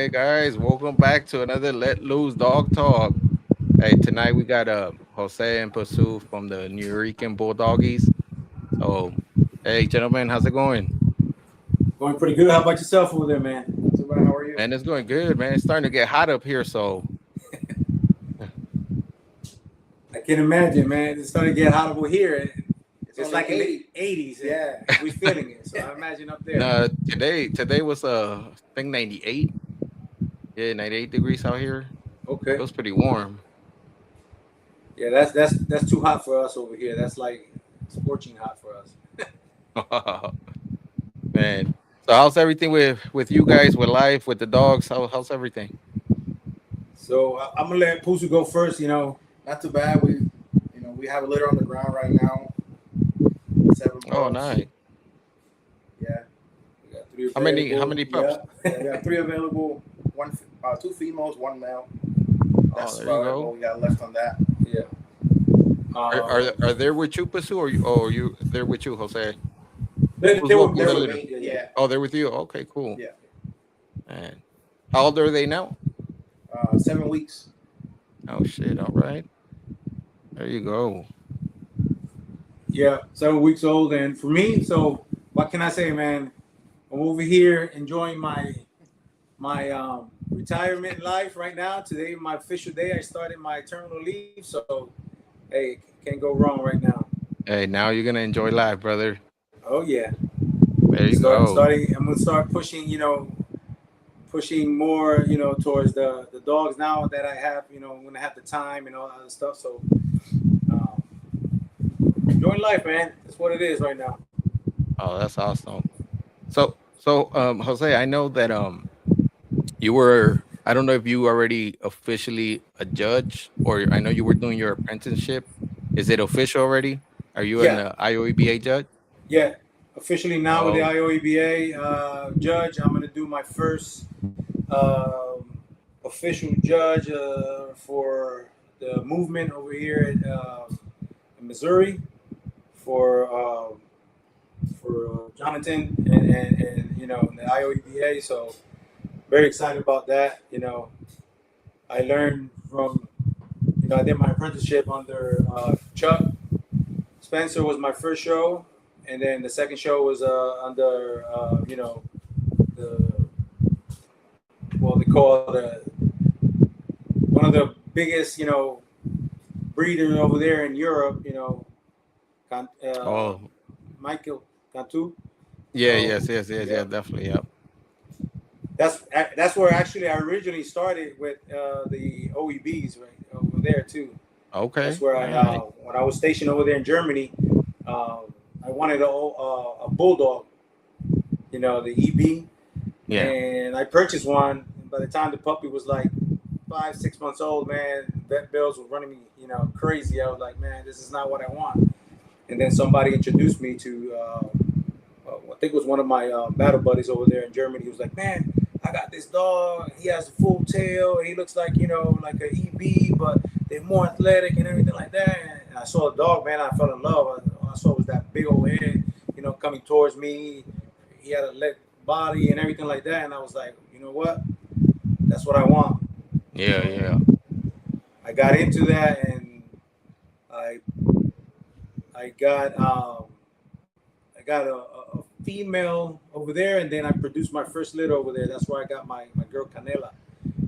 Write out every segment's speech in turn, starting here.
Hey guys, welcome back to another Let Loose Dog Talk. Hey, tonight we got Jose and Pasu from the Nuyorican Bulldogges. So, hey gentlemen, how's it going? Going pretty good. How about yourself over there, man? So, man, how are you? Man, it's going good, man. It's starting to get hot up here, so I can imagine, man. It's starting to get hot over here. It's It's only like in 80. the 80s. Yeah. We're feeling it. So I imagine up there. no, today was I think 98. Yeah, 98 degrees out here. It Okay. was pretty warm. Yeah, that's too hot for us over here. That's like scorching hot for us. Man. So how's everything with you guys, with life, with the dogs? How's everything? So I'm gonna let Pusu go first. Not too bad. We have a litter on the ground right now. 7 Oh, pups. nice. Yeah. We got three How many pups? Yeah. We got 3 available. 2 females, 1 male. Oh, That's there you about go. what we got left on that. Yeah. Are there with you, Pasu, or you they're with you, Jose? They, Who's they were, walking they the They're were with litter? me. yeah, yeah. Yeah. Oh, they're with you. Okay, cool. Yeah. Man, how old are they now? 7 weeks. Oh shit! All right, there you go. Yeah, 7 weeks old, and for me, so what can I say, man? I'm over here enjoying my retirement life right now. Today, my official day. I started my terminal leave, so hey, can't go wrong right now. Hey, now you're gonna enjoy life, brother. Oh yeah, There you go. I'm gonna start pushing, pushing more, towards the dogs now that I have, I'm gonna have the time and all that other stuff. So um, enjoying life, man. That's what it is right now. Oh, that's awesome. Jose, I know that you were. I don't know if you already officially a judge, or I know you were doing your apprenticeship. Is it official already? Are you an Yeah, IOEBA judge? yeah. Officially now with the Oh, IOEBA judge, I'm gonna do my first official judge for the movement over here in Missouri for Jonathan and the IOEBA. So very excited about that. I learned from I did my apprenticeship under Chuck Spencer was my first show, and then the second show was under the well they call one of the biggest breeder over there in Europe. oh, Michael Cantu. yeah, So yes, yeah, definitely, yeah. that's where actually I originally started with the OEBs right over there too. Okay, That's where all right. when I was stationed over there in Germany, I wanted a bulldog, the EB, Yeah. and I purchased one. By the time the puppy was like 5, 6 months old, man, vet bills were running me, crazy. I was like, man, this is not what I want. And then somebody introduced me to, I think it was one of my battle buddies over there in Germany. He was like, man, I got this dog. He has a full tail. He looks like, like an EB, but they're more athletic and everything like that. And I saw the dog, man. I fell in love. I saw it was that big old head, coming towards me. He had a leg body and everything like that. And I was like, you know what? That's what I want. Yeah, So yeah. I got into that, and I I got a female over there, and then I produced my first litter over there. That's where I got my girl Canela,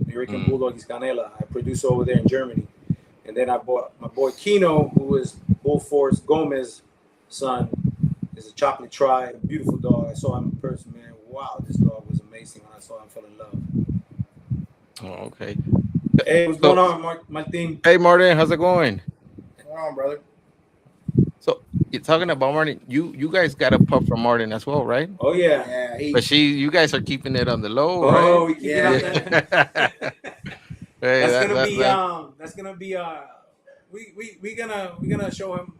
Nuyorican Mm. Bulldogges Canela. I produced over there in Germany, and then I bought my boy Kino, who is Bullforce Gomez's son. Is a chocolate tri, a beautiful dog. I saw him in person, man. Wow, this dog was amazing. When I saw him, fell in love. Oh, okay. Hey, what's going So, on, Martin? hey, Martin, how's it going? Come on, brother. So, you're talking about Martin. You guys got a pup from Martin as well, right? Oh yeah. Yeah, But you guys are keeping it on the low, right? Oh, we keep it Yeah. on Yeah. that. Hey, That's gonna be we gonna show him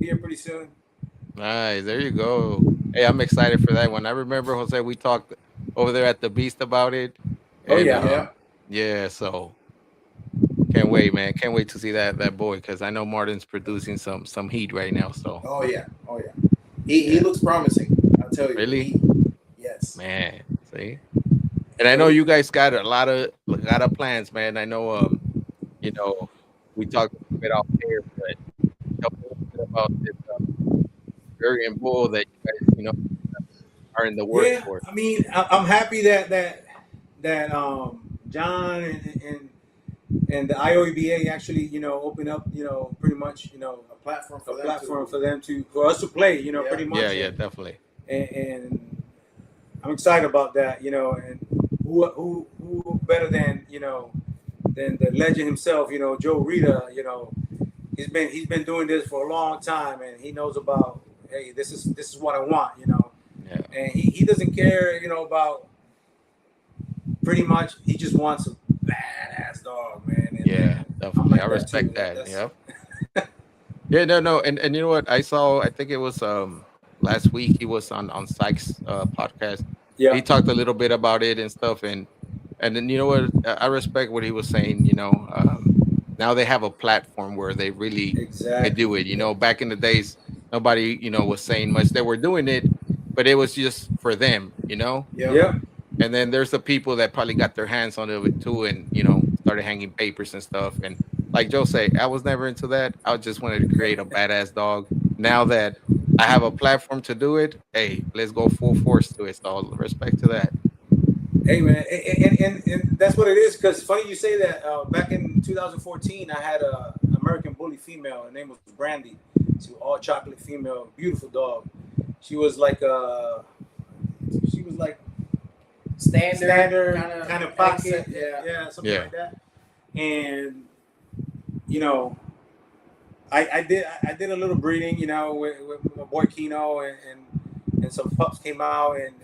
here pretty soon. nice. There you go. Hey, I'm excited for that one. I remember Jose. We talked over there at the Beast about it, Oh and yeah. yeah. yeah. So can't wait, man. Can't wait to see that boy because I know Martin's producing some heat right now. So Oh yeah. Oh yeah. He yeah, looks promising. I'll tell you. really, Yes. man. See, And I So know you guys got a lot of plans, man. I know, you know, we talked a little bit off air, but tell me a little bit about this Bavarian bull that you guys, are in the works yeah, for. I mean, I'm happy that John and the IOEBA actually, open up, pretty much, A platform a for them platform to. for them for us to play, Yeah. pretty Yeah, much, yeah, definitely. and I'm excited about that, and who better than the legend himself, Joe Rita, he's been doing this for a long time, and he knows about, hey, this is what I want, Yeah, and he doesn't care, about pretty much. He just wants a badass dog, man, yeah, and I'm definitely. I like that too. respect that. That's Yep. Yeah, no, no, and you know what? I saw. I think it was last week. He was on Sykes podcast. yeah, He talked a little bit about it and stuff, and then you know what? I respect what he was saying. Now they have a platform where they really could exactly. do it. Yeah, Back in the days, nobody was saying much. They were doing it, but it was just for them. Yep. yeah. And then there's the people that probably got their hands on it too, and started hanging papers and stuff. And like Joe say, I was never into that. I just wanted to create a badass dog. Now that I have a platform to do it, hey, let's go full force to it. So respect to that. Hey man, and that's what it is. Because funny you say that. Back in 2014, I had a American Bully female. Her name was Brandy. She was all chocolate female, beautiful dog. She was like she was like standard kind of pocket, Yeah. yeah, something Yeah, like that. And you know, I did a little breeding, with my boy Kino, and some pups came out, and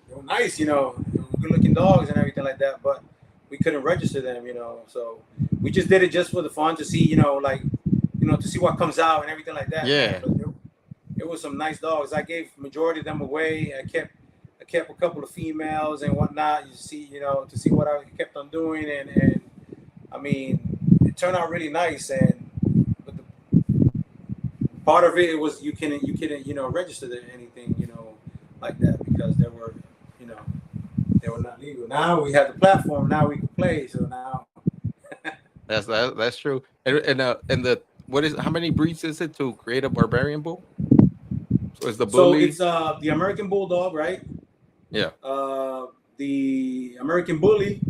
they were nice, good looking dogs and everything like that. But we couldn't register them, so we just did it just for the fun to see, like, to see what comes out and everything like that, man. yeah. But it was some nice dogs. I gave majority of them away. I kept a couple of females and whatnot. You see, to see what I kept on doing, and I mean, it turned out really nice. And but the part of it was you couldn't register anything like that because you know they were not legal. Now we have the platform. Now we can play. So now, That's true. And the what is how many breeds is it to create a barbarian bull? So is the so it's bully? the American Bulldog, right? Yeah. Uh, the American Bully,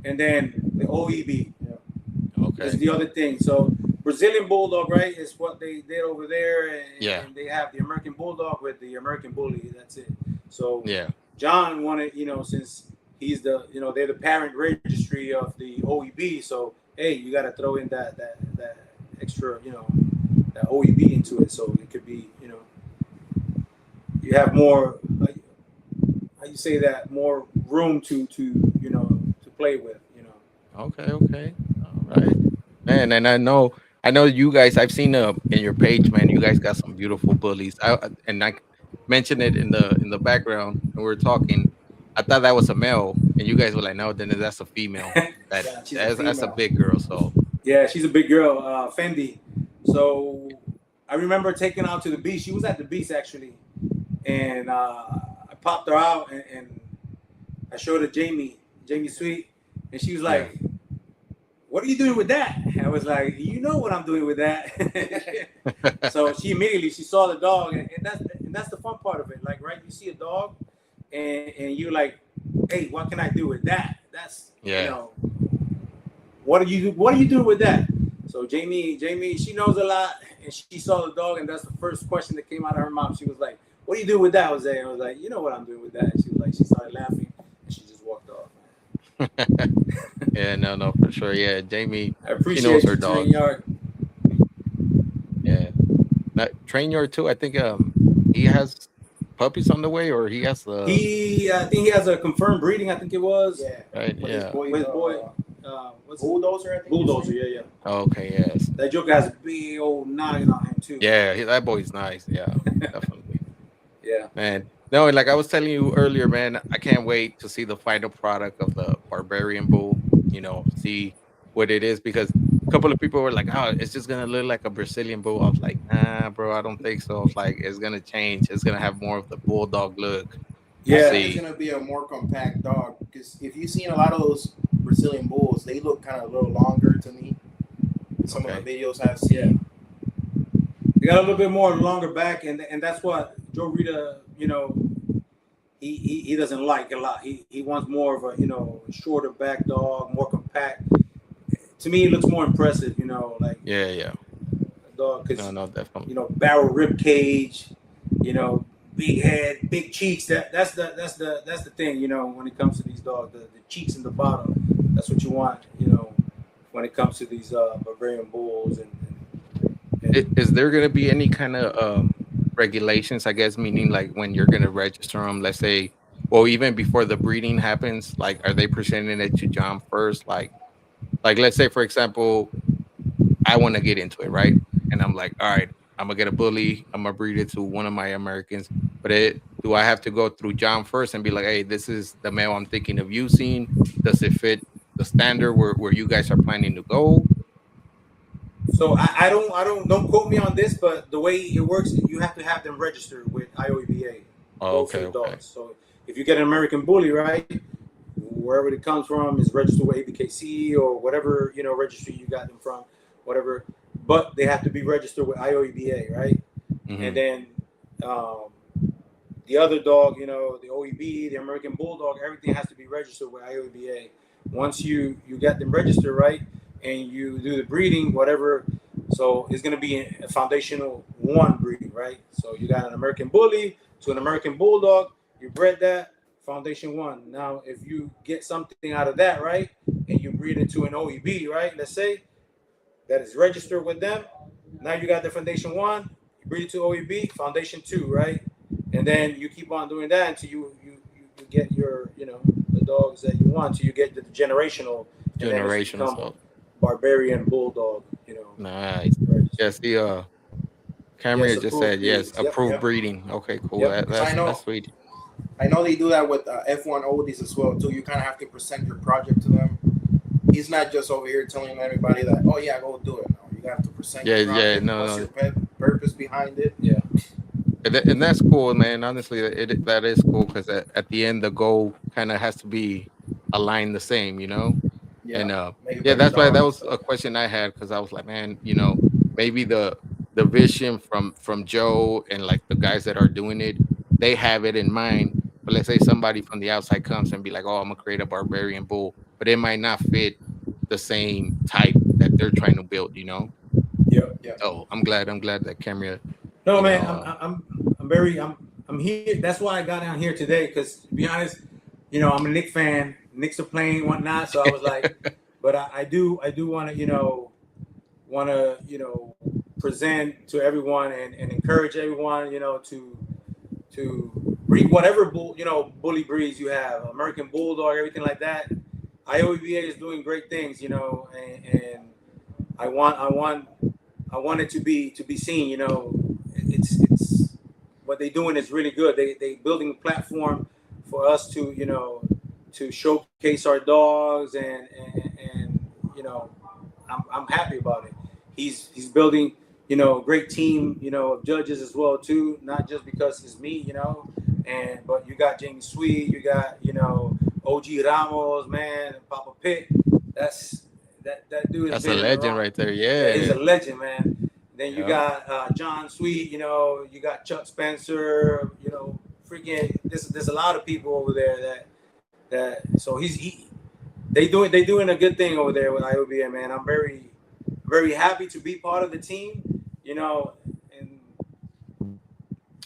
and then the OEB. Is Okay. the other thing. So Brazilian Bulldog, right, is what they did over there, Yeah. and they have the American Bulldog with the American Bully. That's it. So Yeah. John wanted, since he's they're the parent registry of the OEB. So hey, you got to throw in that extra, that OEB into it, so it could be, you have more, like, how you say that, more room to play with, Okay. Okay. All right. Man, and I know you guys. I've seen in your page, man. You guys got some beautiful bullies. And I mentioned it in the background when we were talking. I thought that was a male, and you guys were like, "No, then that's a female." That Yeah, she's a that's a female. big girl. So Yeah, she's a big girl, Fendi. So I remember taking her out to the beach. She was at the beach actually, and I popped her out, and I showed her Jamie Sweet, and she was yeah, like, "What are you doing with that?" I was like, "You know what I'm doing with that." So she saw the dog, and that's the fun part of it. Like, right, you see a dog, and you're like, "Hey, what can I do with that?" That's yeah, what are you doing with that? So Jamie, she knows a lot, and she saw the dog, and that's the first question that came out of her mouth. She was like, "What are you doing with that, Jose?" And I was like, "You know what I'm doing with that." And she was like, she started laughing, and she just walked off. yeah. No, no, for sure. Yeah, Jamie, I she knows appreciate her you, Train dogs. Yard. Yeah, Train Yard too. I think he has puppies on the way, or he has the I think he has a confirmed breeding. I think it was Yeah. right. With his Yeah. boy, with his boy. What's it? Bulldozer, I think. Bulldozer. Yeah, yeah. Okay. Yes. That Joker has a big old noggin on him too. Yeah. That boy's nice. Yeah. Definitely. Yeah. Man, no, and like I was telling you earlier, man, I can't wait to see the final product of the Barbarian Bull. See what it is because a couple of people were like, "Oh, it's just gonna look like a Brazilian Bull." I was like, "Nah, bro, I don't think so." I was like, "It's gonna change. It's gonna have more of the bulldog look." We'll I Yeah. think it's see. gonna be a more compact dog. because if you've seen a lot of those Brazilian bulls, they look kind of a little longer to me. Some of Okay. the videos I've Yeah. seen. They got a little bit more longer back, and that's what Joe Rita, he doesn't like a lot. He wants more of a shorter back dog, more compact. To me, it looks more impressive. Like Yeah, yeah. a dog No, because no, definitely. barrel rib cage, you know, big head, big cheeks. That's the thing. When it comes to these dogs, the cheeks in the bottom. That's what you want. When it comes to these Bavarian bulls Is there gonna be any kind of regulations? I guess meaning like when you're gonna register them. Let's say, or even before the breeding happens. Like, are they presenting it to John first? Like let's say for example, I want to get into it, right? And I'm like, all right, I'm gonna get a bully. I'm gonna breed it to one of my Americans. But do I have to go through John first and be like, hey, this is the male I'm thinking of using? Does it fit the standard where you guys are planning to go? So I don't quote me on this, but the way it works, you have to have them registered with IOEBA, Oh, both okay, your okay. dogs. So if you get an American Bully, right, wherever it comes from is registered with ABKC or whatever registry you got them from, whatever. But they have to be registered with IOEBA, right? And Hmm. then um, the other dog, the OEB, the American Bulldog, everything has to be registered with IOBA. Once you get them registered, right, and you do the breeding, whatever, so it's going to be a foundational one breeding, right? So you got an American Bully to an American Bulldog, you bred that, foundation one. Now, if you get something out of that, right, and you breed it to an OEB, right, let's say that is registered with them, now you got the foundation one, you breed it to OEB, foundation two, right? And then you keep on doing that until you get your the dogs that you want, until you get the generational, and then it's Generational become stuff. barbarian bulldog. Nice. Registered. Yes, the Yes, Camry just approved said yes, breeds. Yep, approved yep, breeding. Okay, cool. yep. Because That's sweet. I know they do that with F1 oldies as well too. You kind of have to present your project to them. He's not just over here telling everybody that, oh yeah, go do it. No, you have to present Yeah, your yeah, project. no, What's no. your purpose behind it? Yeah. And that's cool, man. Honestly, that is cool because at the end, the goal kind of has to be aligned the same, you know. Yeah, And make a yeah, better that's why that dog and was stuff. a question I had because I was like, man, maybe the vision from Joe and like the guys that are doing it, they have it in mind. But let's say somebody from the outside comes and be like, oh, I'm gonna create a barbarian bull, but it might not fit the same type that they're trying to build, you know. Yep. Yeah, So I'm glad that Camera, No, you man, know, I'm here. That's why I got down here today. Because to be honest, I'm a Nick fan. Knicks are playing whatnot. So I was like, but I do want to present to everyone and encourage everyone to breed whatever bully breeds you have, American Bulldog, everything like that. IOVA is doing great things, and I want I want I want it to be seen. It's what they're doing is really good. They building a platform for us to showcase our dogs and I'm happy about it. He's building great team of judges as well too. Not just because it's me, but you got Jamie Sweet, you got OG Ramos, man, Papa Pitt. That's that dude has that's a been legend around. right there. Yeah, he's Yeah, a legend, man. Then you yeah. got John Sweet, you got Chuck Spencer, freaking. There's a lot of people over there that. So they doing a good thing over there with IOBA, man. I'm very happy to be part of the team, and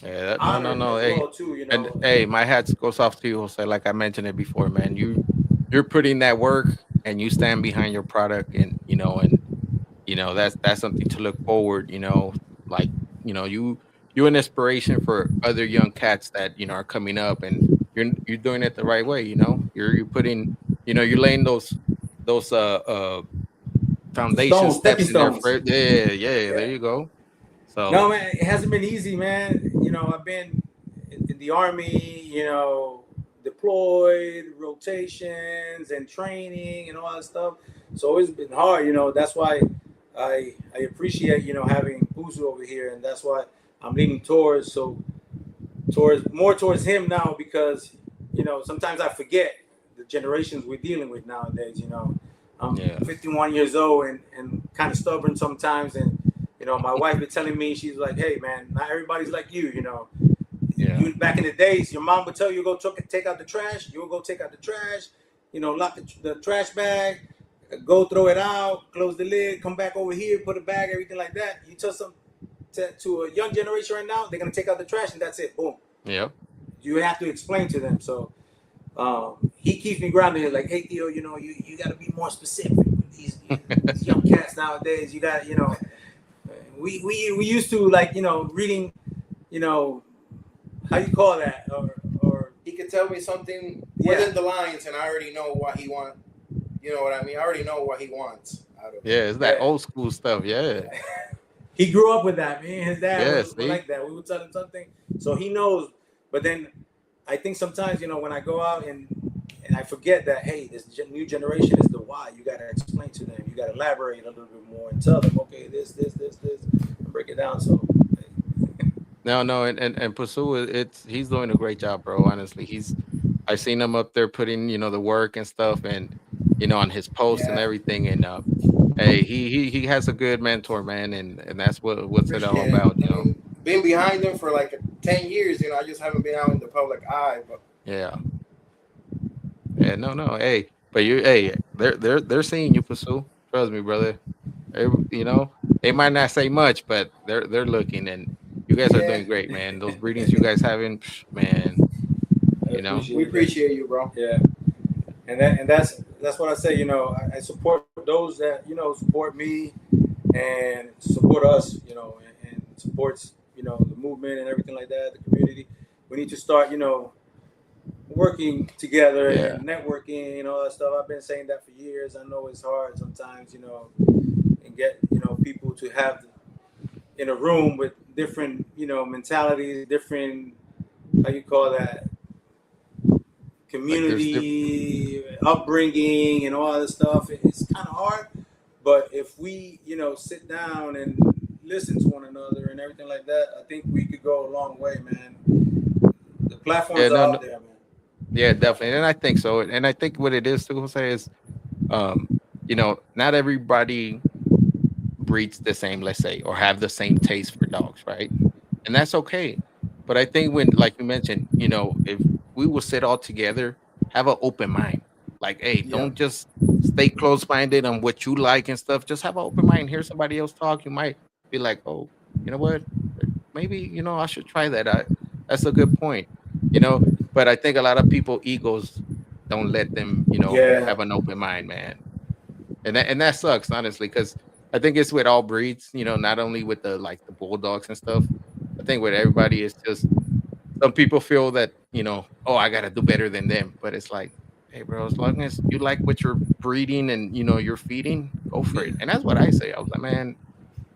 Yeah, no, no, honored no. as Hey, well too, and hey, my hats goes off to you, Jose. Like I mentioned it before, man. You're putting that work and you stand behind your product, and that's something to look forward. Like you an inspiration for other young cats that are coming up, and you're doing it the right way. You're putting, you're laying those foundation stones, stepping steps in there stones. for yeah, yeah. There Yeah. you go. No, So man, it hasn't been easy, man. I've been in the army, deployed, rotations and training and all that stuff. So it's been hard, That's why I appreciate, having Buzu over here, and that's why I'm leaning towards him now because sometimes I forget generations we're dealing with nowadays. I'm Yeah. 51 years old and kind of stubborn sometimes, and my wife been telling me, she's like, "Hey man, not everybody's like you. Yeah. You back in the days, your mom would tell you go take out the trash. You will go take out the trash. Lock the trash bag, go throw it out, close the lid, come back over here, put a bag, everything like that. You tell some to a young generation right now, they're gonna take out the trash and that's it. Boom. Yep. You have to explain to them. So he keeps me grounded. He's like, hey Theo, you got to be more specific with these young cats nowadays. You got we used to like reading how you call that or He could tell me something Yeah. within the lines, and I already know what he wants. You know what I mean? I already know what he wants out of it. Yeah, it's that Yeah. old school stuff. Yeah. he grew up with that. Me and his dad Yeah, were see? like that. We would tell him something, so he knows. But then I think sometimes when I go out and I forget that, hey, this new generation is the why. You got to explain to them. You got to elaborate a little bit more and tell them, okay, this, and break it down. So No, no, and Pursue, he's doing a great job, bro. Honestly, I've seen him up there putting the work and stuff, and on his posts and yeah, everything. And hey, he has a good mentor, man, and that's what's it all Appreciate it. about, I mean, been behind him for like 10 years. I just haven't been out in the public eye. But Yeah, yeah, no, no, hey, but hey, they're seeing you, Pursue. Trust me, brother. They might not say much, but they're looking, and you guys are yeah, doing great, man. Those breedings you guys having, man, I you know. we appreciate that. appreciate you, bro. Yeah, and that's what I say. I support those that support me and support us. And supports the movement and everything like that, the community. We need to start working together Yeah, and networking and all that stuff. I've been saying that for years. I know it's hard sometimes, and get people to have in a room with different mentalities, different how you call that like there's community upbringing and all that stuff. It's kind of hard, but if we sit down and listen to one another and everything like that, I think we could go a long way, man. The yeah, platforms are no, out no, there, man. yeah, definitely, and I think so, and I think what it is too, Jose, is um, not everybody breeds the same, let's say, or have the same taste for dogs, right? And that's okay. But I think when, like you mentioned, if we will sit all together, have an open mind. Like, hey, Yeah. don't just stay close minded on what you like and stuff. Just have an open mind. Hear somebody else talk. You might be like, oh, you know what? Maybe I should try that. That's a good point. You know, but I think a lot of people egos don't let them, Yeah, have an open mind, man, and that sucks honestly because I think it's with all breeds, not only with the like the bulldogs and stuff. I think with everybody, it's just some people feel that oh, I gotta do better than them, but it's like, hey, bro, as long as you like what you're breeding and you're feeding, go for yeah, it. And that's what I say. I was like, man,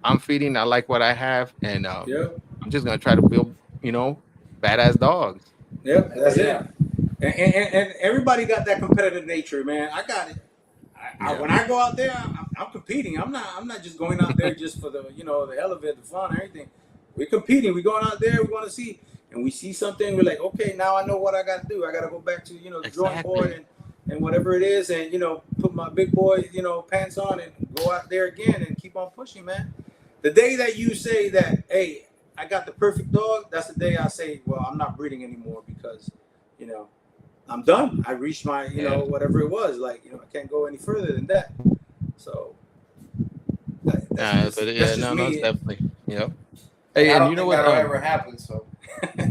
I'm feeding. I like what I have, and yeah, I'm just gonna try to build, badass dogs. yeah. Hell That's it. yeah. And everybody got that competitive nature, man. I got it. Yeah, When I go out there, I'm competing. I'm not just going out there just for the hell of it, the fun, everything. We're competing. We're going out there. We want to see, and we see something. We're like, okay, now I know what I got to do. I got to go back to the drawing board exactly. and whatever it is, and put my big boy pants on and go out there again and keep on pushing, man. The day that you say that, hey, I got the perfect dog, that's the day I say, well, I'm not breeding anymore because you know I'm done. I reached my, Yeah, whatever it was. Like, I can't go any further than that. So that's but just that's yeah, just no, no, it's me. definitely, yep. And Hey, I and don't you know think what? that'll ever happen. So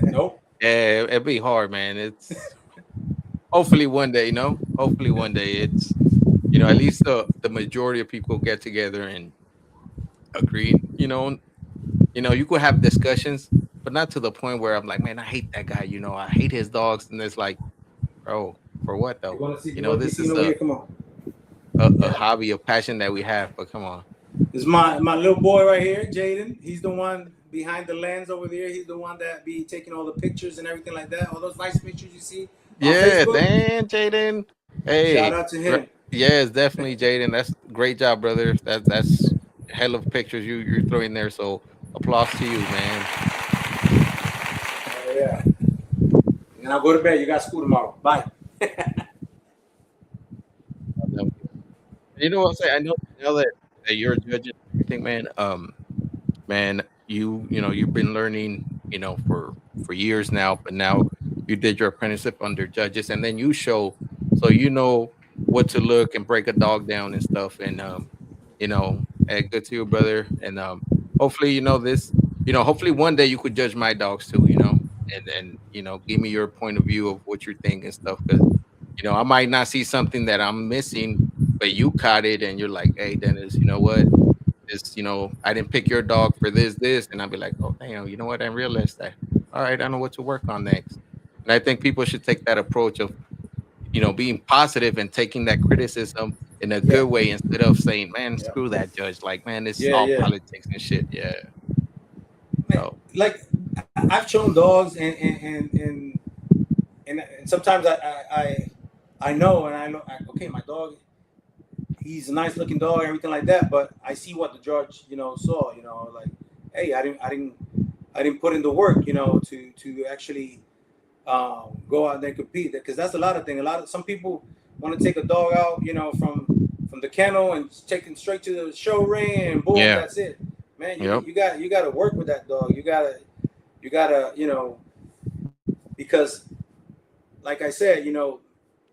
Nope. Yeah, it'd be hard, man. It's hopefully one day, hopefully one day it's at least the majority of people get together and agree. You could have discussions, but not to the point where I'm like, man, I hate that guy. I hate his dogs, and it's like, bro, for what You though? want to see? You want to be This seen is over here? Come on. a Yeah. hobby, a passion that we have. But come on, This is my little boy right here, Jaden. He's the one behind the lens over there. He's the one that be taking all the pictures and everything like that. All those nice pictures you see on yeah, Facebook. Dan, Jaden, Shout hey, out to him. yes, definitely, Jaden. That's great job, brother. That's hell of pictures you're throwing there. So applause to you, man. Oh yeah. And I'll go to bed. You got school tomorrow. Bye. You know what I'm saying? I know now that you're a judge and everything, man. Man, you've been learning, for years now, but now you did your apprenticeship under judges, and then you show, so you know what to look and break a dog down and stuff, and good to you, brother, and hopefully, hopefully one day you could judge my dogs too, and give me your point of view of what you think and stuff, because I might not see something that I'm missing, but you caught it, and you're like, hey, Dennis, you know what? This, I didn't pick your dog for this, and I'll be like, oh damn, you know what? I realized that. All right, I know what to work on next. And I think people should take that approach of, being positive and taking that criticism in a Yeah, good way instead of saying, man, yeah, screw that judge. Like, man, it's yeah, all yeah. politics and shit. Yeah. So Like I've shown dogs, and sometimes I know, and I know, okay, my dog, he's a nice looking dog, everything like that, but I see what the judge, saw, like, hey, I didn't put in the work, to actually go out there and compete, because that's a lot of things. Some people want to take a dog out, from the kennel and take him straight to the show ring and boom, yeah. that's it. Man, Yep. you got to work with that dog. You gotta, because like I said,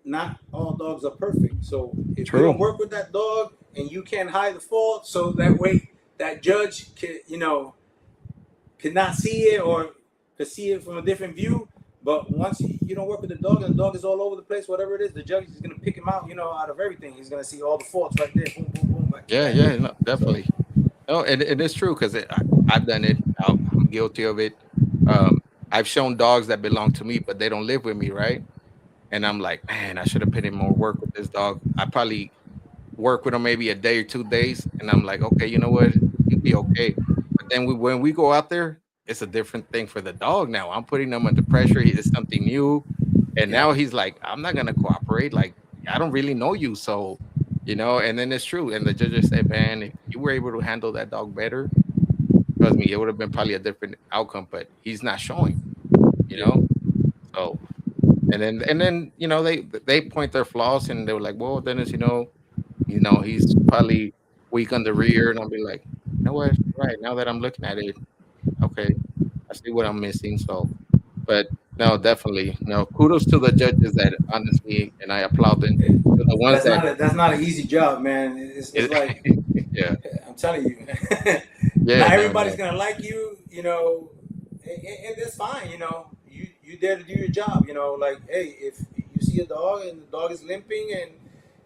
not all dogs are perfect. So if you don't True. work with that dog and you can't hide the fault, so that way that judge can, could not see it, or could see it from a different view. But once you don't work with the dog and the dog is all over the place, whatever it is, the judge is gonna pick him out, out of everything. He's gonna see all the faults right there, boom, boom, boom, back to Yeah, back. yeah, no, So definitely. No, and it's true because I've done it. I'm guilty of it. I've shown dogs that belong to me, but they don't live with me, right? And I'm like, man, I should have put in more work with this dog. I probably work with him maybe a day or 2 days, and I'm like, okay, you know what? He'll be okay. But then when we go out there, it's a different thing for the dog now. I'm putting him under pressure. It's something new, and yeah, now he's like, I'm not gonna cooperate. Like, I don't really know you, so And then it's true. And the judges said, man, if you were able to handle that dog better, trust me, it would have been probably a different outcome. But he's not showing, you yeah, know. So and then they point their flaws, and they were like, well, Dennis, he's probably weak on the rear, and I'll be like, you know what? Right now that I'm looking at it, okay, I see what I'm missing. So, but no, definitely, no. Kudos to the judges that honestly, and I applaud them. To the ones that, that's not an easy job, man. It's it, like, yeah, I'm telling you, yeah, not no, everybody's no, gonna like you, and that's fine, You there to do your job, Like, hey, if you see a dog and the dog is limping,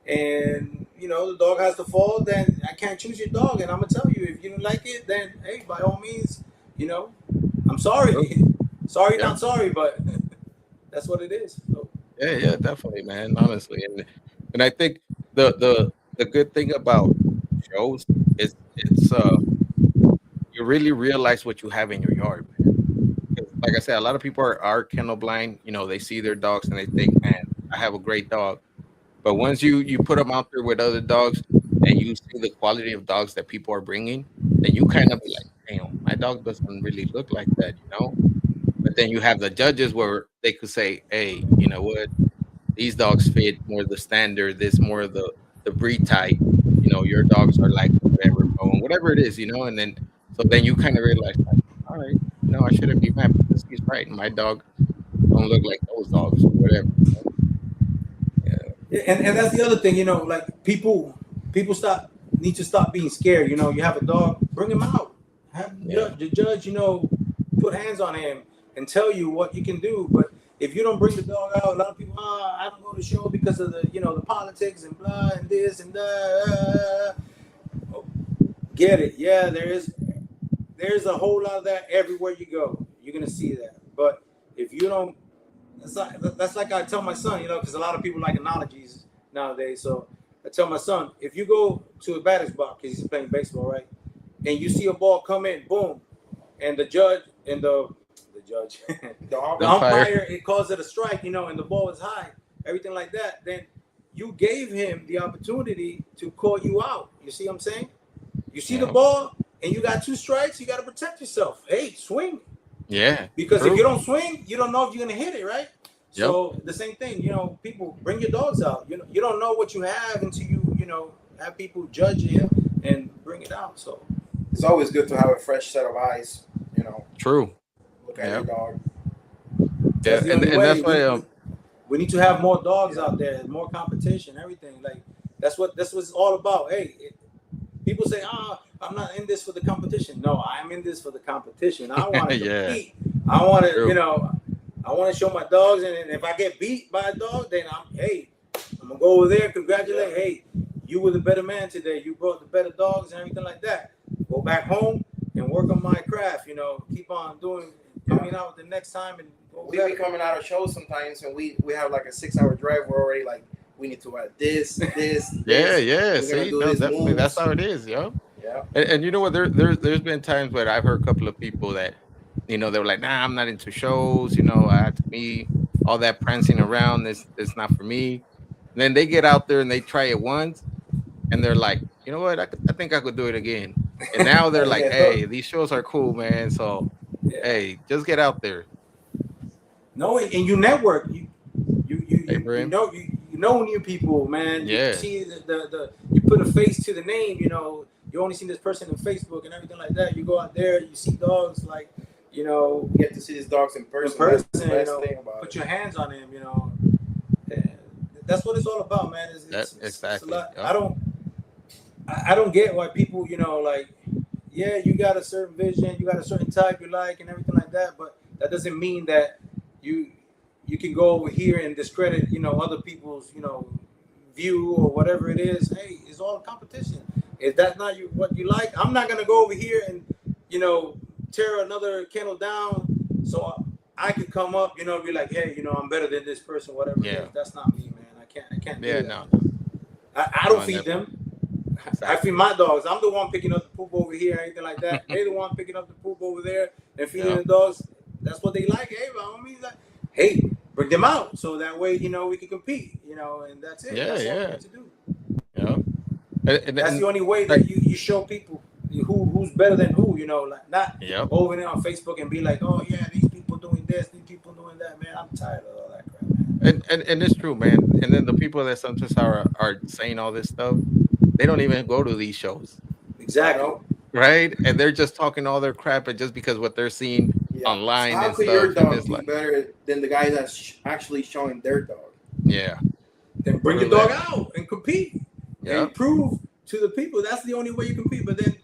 and the dog has to fall, then I can't choose your dog, and I'm gonna tell you, if you don't like it, then hey, by all means, you know, I'm true. sorry, sorry, Yeah, not sorry, but that's what it is. So, yeah, yeah, definitely, man. Honestly, and I think the good thing about shows is it's you really realize what you have in your yard. 'Cause like I said, a lot of people are kennel blind. They see their dogs and they think, "Man, I have a great dog." But once you put them out there with other dogs and you see the quality of dogs that people are bringing, then you kind of be like, "Damn, my dog doesn't really look like that." But then you have the judges where they could say, "Hey, you know what? These dogs fit more the standard. This more the breed type. Your dogs are like whatever bone, whatever it is." And then you kind of realize, like, all right, I shouldn't be mad because he's right. My dog don't look like those dogs or whatever. Yeah, and that's the other thing, like people need to stop being scared. You have a dog, bring him out, have yeah, the judge, put hands on him and tell you what you can do. But if you don't bring the dog out, a lot of people, I don't go to show because of the politics and blah and this and that. Oh, get it? Yeah, there's a whole lot of that everywhere you go. You're gonna see that. But if you don't, that's like I tell my son, because a lot of people like analogies nowadays. So I tell my son, if you go to a batter's box because he's playing baseball, right, and you see a ball come in, boom, and the judge and the judge, Dog. the umpire. umpire, it calls it a strike, and the ball is high, everything like that. Then you gave him the opportunity to call you out. You see what I'm saying? You see the Yeah, ball and you got two strikes, you got to protect yourself. Hey, swing. yeah, Because if true. you don't swing, you don't know if you're going to hit it, right? Yep. So the same thing, people bring your dogs out. You don't know what you have until you have people judge it and bring it out. So it's always good to have a fresh set of eyes. You know, True. look at your Yeah. dog. Yeah. that's the only And way. that's why We need to have more dogs out there, more competition, everything. Like that's what it's all about. Hey, people say, I'm not in this for the competition. No, I'm in this for the competition. I want to yeah. compete. I want to, True. I want to show my dogs. And if I get beat by a dog, then I'm going to go over there, congratulate. Hey, you were the better man today. You brought the better dogs and everything like that. Go back home and work on my craft, keep on coming out the next time. And we be coming out of shows sometimes, and we have like a 6-hour drive. We're already like, we need to add this. Yeah, this. yeah. We're gonna See, do no, this definitely. That's moves. how it is, yo. Yeah. And you know what? There's been times where I've heard a couple of people that, they were like, nah, I'm not into shows. To me, all that prancing around is not for me. And then they get out there and they try it once, and they're like, you know what? I think I could do it again. And now they're like, yeah, hey, these shows are cool, man. So yeah. hey, just get out there. No, and you network. Hey, You Brim. know you know new people, man. You Yeah. see the you put a face to the name. You only see this person on Facebook and everything like that. You go out there, you see dogs like You get to see these dogs in person. person. That's the best thing about Put it. your hands on him. And that's what it's all about, man. That It's a exactly. lot. Yep. I don't get why people like yeah, you got a certain vision, you got a certain type you like and everything like that, but that doesn't mean that you you can go over here and discredit other people's view or whatever it is. Hey, it's all competition. If that's not what you like, I'm not gonna go over here and tear another kennel down so I could come up be like, hey, I'm better than this person, whatever it Yeah. is. That's not me, man. I can't do Yeah. that. No. No. I No. don't And feed them. I exactly. feed my dogs. I'm the one picking up the poop over here, anything like that. They're the one picking up the poop over there and feeding Yeah. the dogs. That's what they like. Hey, by all means, like, hey, bring them out so that way we can compete. And that's it. Yeah. That's all we Yeah. need to do. Yeah. That's the only way Like, that you show people who's better than who. Like not yep. over there on Facebook and be like, oh yeah, these people doing this, these people doing that. Man, I'm tired of all that crap, man. And it's true, man. And then the people that sometimes are saying all this stuff, they don't even go to these shows, Exactly. No. right? And they're just talking all their crap, and just because what they're seeing Yeah. So online how and could your stuff, and dog it's be like, better than the guy that's actually showing their dog? yeah, Then bring the true dog that. out and compete and Yep. prove to the people that's the only way you compete. But then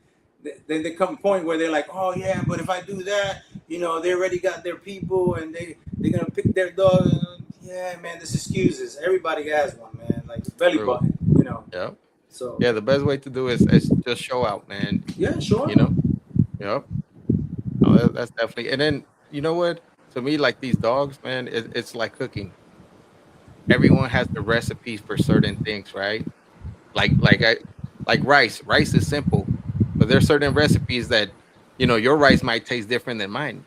they come a point where they're like, oh yeah, but if I do that, they already got their people and they're gonna pick their dog. Yeah, man, this excuses. Everybody has one, man. Like belly True. button. Yep. So Yeah. The best way to do is just show out, man. yeah, sure. You know. Yep. Oh, that's definitely. And then you know what? To me, like these dogs, man, it's like cooking. Everyone has the recipes for certain things, right? Like rice. Rice is simple, but there's certain recipes that your rice might taste different than mine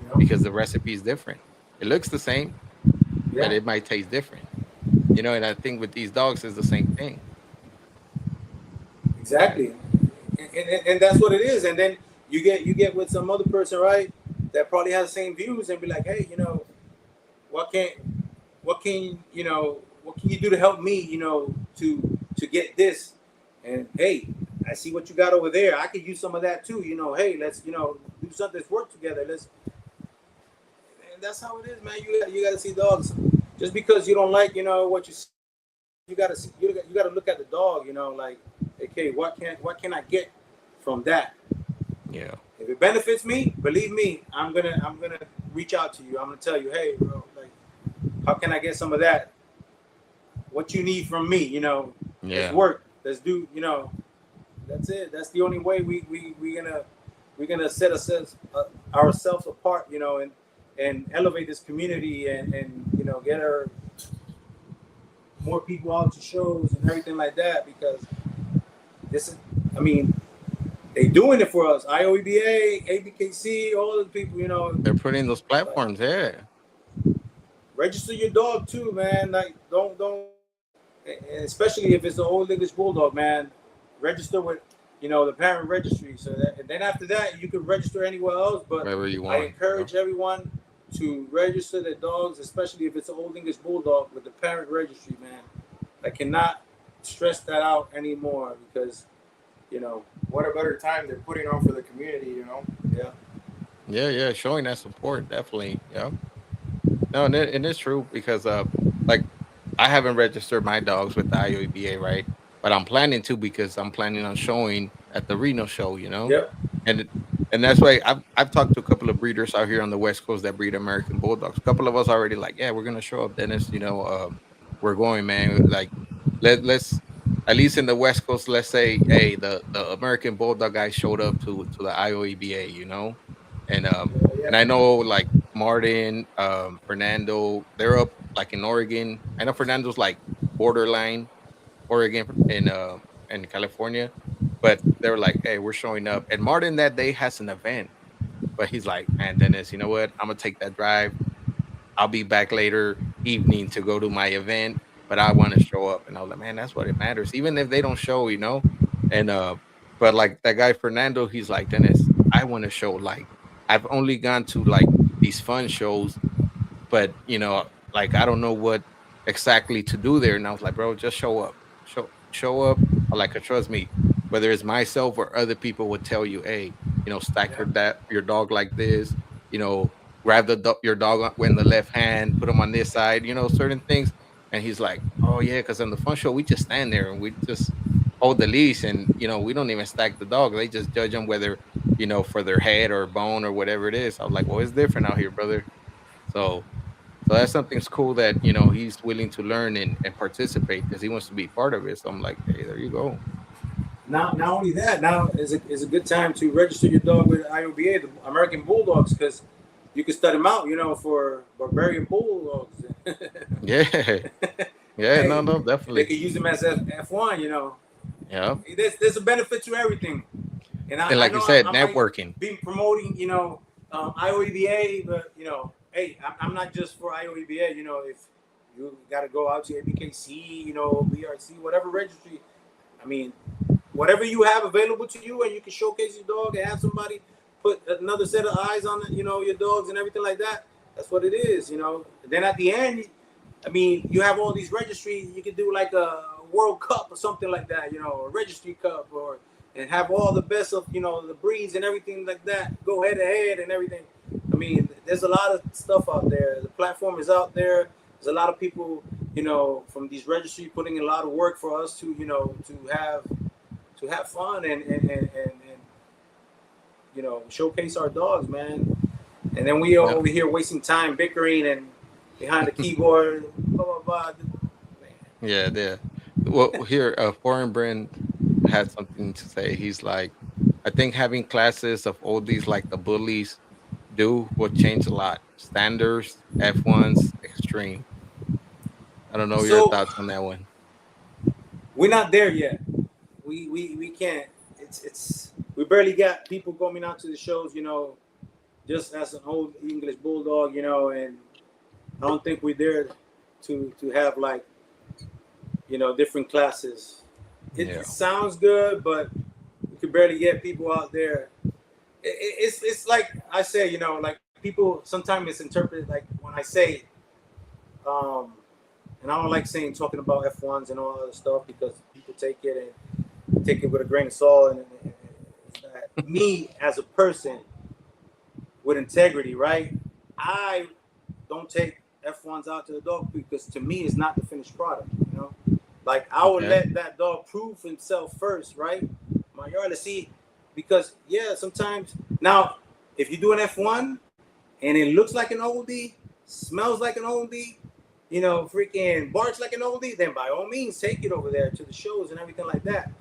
You know? because the recipe is different. It looks the same, but Yeah, it might taste different. And I think with these dogs is the same thing. exactly. And that's what it is. And then you get with some other person, right? That probably has the same views and be like, hey, what can what can you do to help me to get this? And hey, I see what you got over there. I could use some of that too. Hey, let's do something. Let's work together. And that's how it is, man. You got to see dogs. Just because you don't like what you see, you got to see, you got to look at the dog. Like, okay, what can I get from that? Yeah. If it benefits me, believe me, I'm gonna reach out to you. I'm gonna tell you, hey, bro, like, how can I get some of that? What you need from me? Let's Yeah. work. Let's do. That's it. That's the only way we're gonna set ourselves apart. And elevate this community and get our more people out to shows and everything like that because this is, I mean, they doing it for us. IOEBA, ABKC, all the people, They're putting those but platforms. Yeah. register your dog too, man. Like don't, and especially if it's an Old English Bulldog, man. Register with the parent registry. So that, and then after that, you can register anywhere else. But Wherever you I want. encourage everyone to register their dogs, especially if it's an Old English Bulldog, with the parent registry, man. I cannot stress that out anymore because you know, What a better time they're putting on for the community, yeah, Yeah, yeah, showing that support definitely. Yeah. No, and it's true because like I haven't registered my dogs with the IOBA, right? But I'm planning to because I'm planning on showing at the Reno show, yep, and and that's why I've talked to a couple of breeders out here on the West Coast that breed American Bulldogs. A couple of us already like, yeah, we're gonna show up, Dennis. We're going, man. Like, let's at least in the West Coast, let's say, hey, the American Bulldog guys showed up to the IOEBA, and yeah, and I know like Martin, Fernando, they're up like in Oregon. I know Fernando's like borderline Oregon and California, but they were like, "Hey, we're showing up." And Martin that day has an event, but he's like, "Man, Dennis, you know what? I'm gonna take that drive. I'll be back later evening to go to my event, but I want to show up." And I was like, "Man, that's what it matters, even if they don't show." And but like that guy Fernando, he's like, "Dennis, I want to show. Like, I've only gone to like these fun shows, but like I don't know what exactly to do there." And I was like, bro, just show up, show up. Or like, trust me, whether it's myself or other people would tell you, hey, stack yeah. your dog like this, you know, grab your dog in the left hand, put them on this side, certain things. And he's like, oh yeah, because on the fun show we just stand there and we just hold the leash, and we don't even stack the dog. They just judge them whether for their head or bone or whatever it is. I was like, well, it's different out here, brother. So that's something's cool that he's willing to learn and participate because he wants to be part of it. So I'm like, hey, there you go. Now, not only that, now is a good time to register your dog with IOBA, the American Bulldogs, because you can stud them out, for barbarian bulldogs. Yeah, yeah, no, Hey, no, they definitely, can use them as F1. yeah. There's a benefit to everything, and And I like you know said, I might networking. be promoting, IOEBA, but hey, I'm not just for IOEBA. If you got to go out to ABKC, BRC, whatever registry. I mean, whatever you have available to you, and you can showcase your dog and have somebody put another set of eyes on it, your dogs and everything like that. That's what it is. And then at the end, I mean, you have all these registries. You could do like a World Cup or something like that, a registry cup, or and have all the best of the breeds and everything like that. Go head to head and everything. I mean, there's a lot of stuff out there. The platform is out there. There's a lot of people, from these registries putting in a lot of work for us to, to have fun and showcase our dogs, man. And then we are Yeah, over here wasting time bickering and behind the keyboard, blah blah blah. Man. yeah, yeah. Well, here, foreign brand had something to say. He's like, I think having classes of all these like the bullies do will change a lot. Standards, F1s, extreme. I don't know your So thoughts on that one. we're not there yet. We can't. It's we barely got people coming out to the shows, just as an old English bulldog, and I don't think we're there to have like different classes. Yeah. It sounds good, but we could barely get people out there. It's like I say, like people sometimes misinterpret like when I say, um, and I don't like saying talking about F1s and all other stuff because people take it with a grain of salt, and that me as a person with integrity, right? I don't take F1s out to the dog because to me it's not the finished product. Like I would Okay. let that dog prove himself first, right? My yard to see, because yeah, sometimes now if you do an F1 and it looks like an oldie, smells like an oldie, freaking barks like an oldie, then by all means take it over there to the shows and everything like that.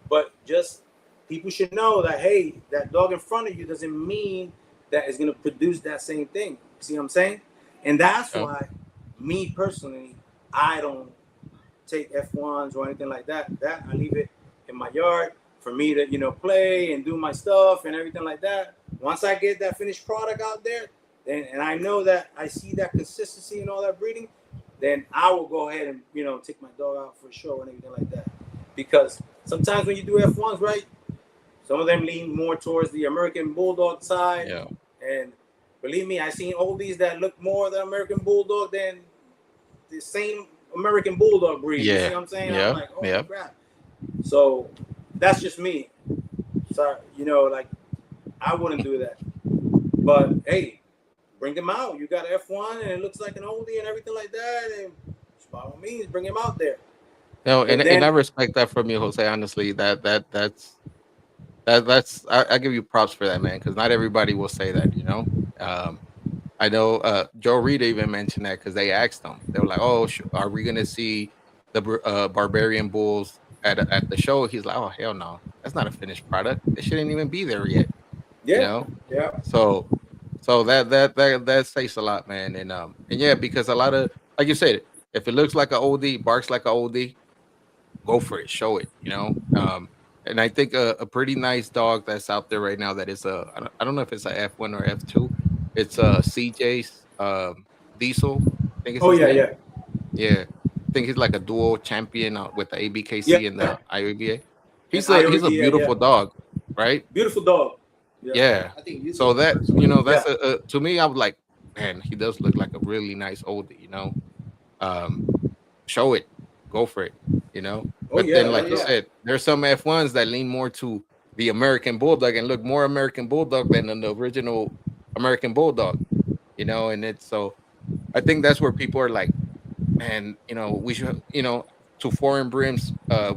But just people should know that hey, that dog in front of you doesn't mean that it's gonna produce that same thing. See what I'm saying? And that's Yeah. why, me personally, I don't take F1s or anything like that. That I leave it in my yard for me to play and do my stuff and everything like that. Once I get that finished product out there, then and I know that I see that consistency and all that breeding, then I will go ahead and take my dog out for a show and everything like that. Because sometimes when you do F1s, right, some of them lean more towards the American Bulldog side, Yeah. and believe me, I seen oldies that look more than American Bulldog than the same American Bulldog breed. You see Yeah, what I'm saying? I'm yeah, like, holy yeah. crap. So that's just me. So like I wouldn't do that. But hey, bring him out. You got F1 and it looks like an oldie and everything like that. And by all means, bring him out there. No, But and I then, respect that from you, Jose. Honestly, that's I give you props for that, man, because not everybody will say that. Um, I know Joe Rita even mentioned that because they asked him. They were like, "Oh, are we gonna see the Barbarian Bulls at the show?" He's like, "Oh, hell no, that's not a finished product. They shouldn't even be there yet." You yeah, know, yeah, so that says a lot, man. And yeah, because a lot of, like you said, if it looks like an oldie, barks like an oldie, go for it, show it. And I think a pretty nice dog that's out there right now that is I don't know if it's a F1 or F2. It's CJ's Diesel, I think it's oh his yeah, name. yeah, Yeah, I think he's like a dual champion with the yeah, ABKC and the IABA. and He's a IOB, yeah, yeah, beautiful dog, right? beautiful dog. Yeah, Yeah. I think Yusu's So the that first one. that's yeah, to me, I was like, man, he does look like a really nice oldie. Um, show it, go for it, you know. oh But yeah, then, Hell like you yeah. yeah, said, there's some F1s that lean more to the American Bulldog and look more American Bulldog than the original American Bulldog, And it's so I think that's where people are like, man, we should, to Foreign Brim's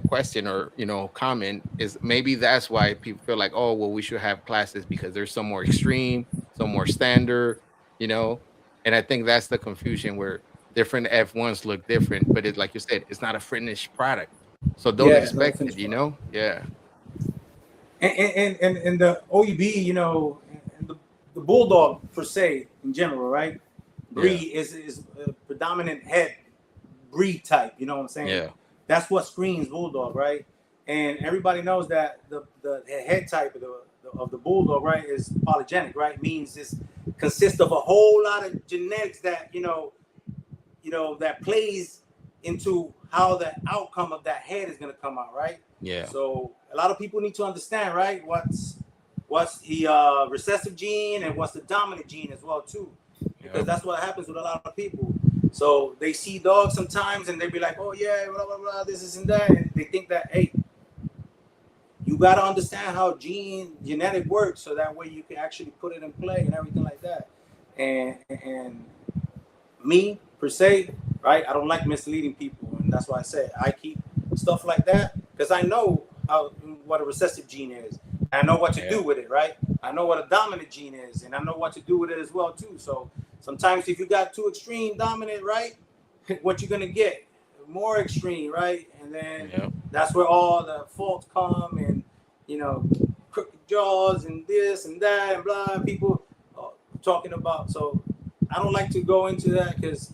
question or comment is maybe that's why people feel like, oh, well, we should have classes because there's some more extreme, some more standard, you know, and I think that's the confusion where different F1s look different, but it's like you said, it's not a finished product, so don't yeah. It's not a expect it, finished product. yeah, And the OEB, and the bulldog per se in general, right? yeah, Breed is a predominant head breed type. You know what I'm saying? yeah, That's what screams bulldog, right? And everybody knows that the head type of the bulldog, right, is polygenic, right? Means this consists of a whole lot of genetics that that plays into how the outcome of that head is going to come out, right? yeah, So a lot of people need to understand, right, what's the recessive gene and what's the dominant gene as well too, because yeah, that's what happens with a lot of people. So they see dogs sometimes and they be like, oh yeah, blah blah blah, this is and that, and they think that, hey, you got to understand how genetic works so that way you can actually put it in play and everything like that. And me per se, right? I don't like misleading people, and that's why I say I keep stuff like that because I know what a recessive gene is. I know what to yeah, do with it, right? I know what a dominant gene is, and I know what to do with it as well too. So sometimes if you got too extreme dominant, right, what you're gonna get more extreme, right? And then yeah, that's where all the faults come, and you know, crooked jaws and this and that and blah. People talking about. So I don't like to go into that because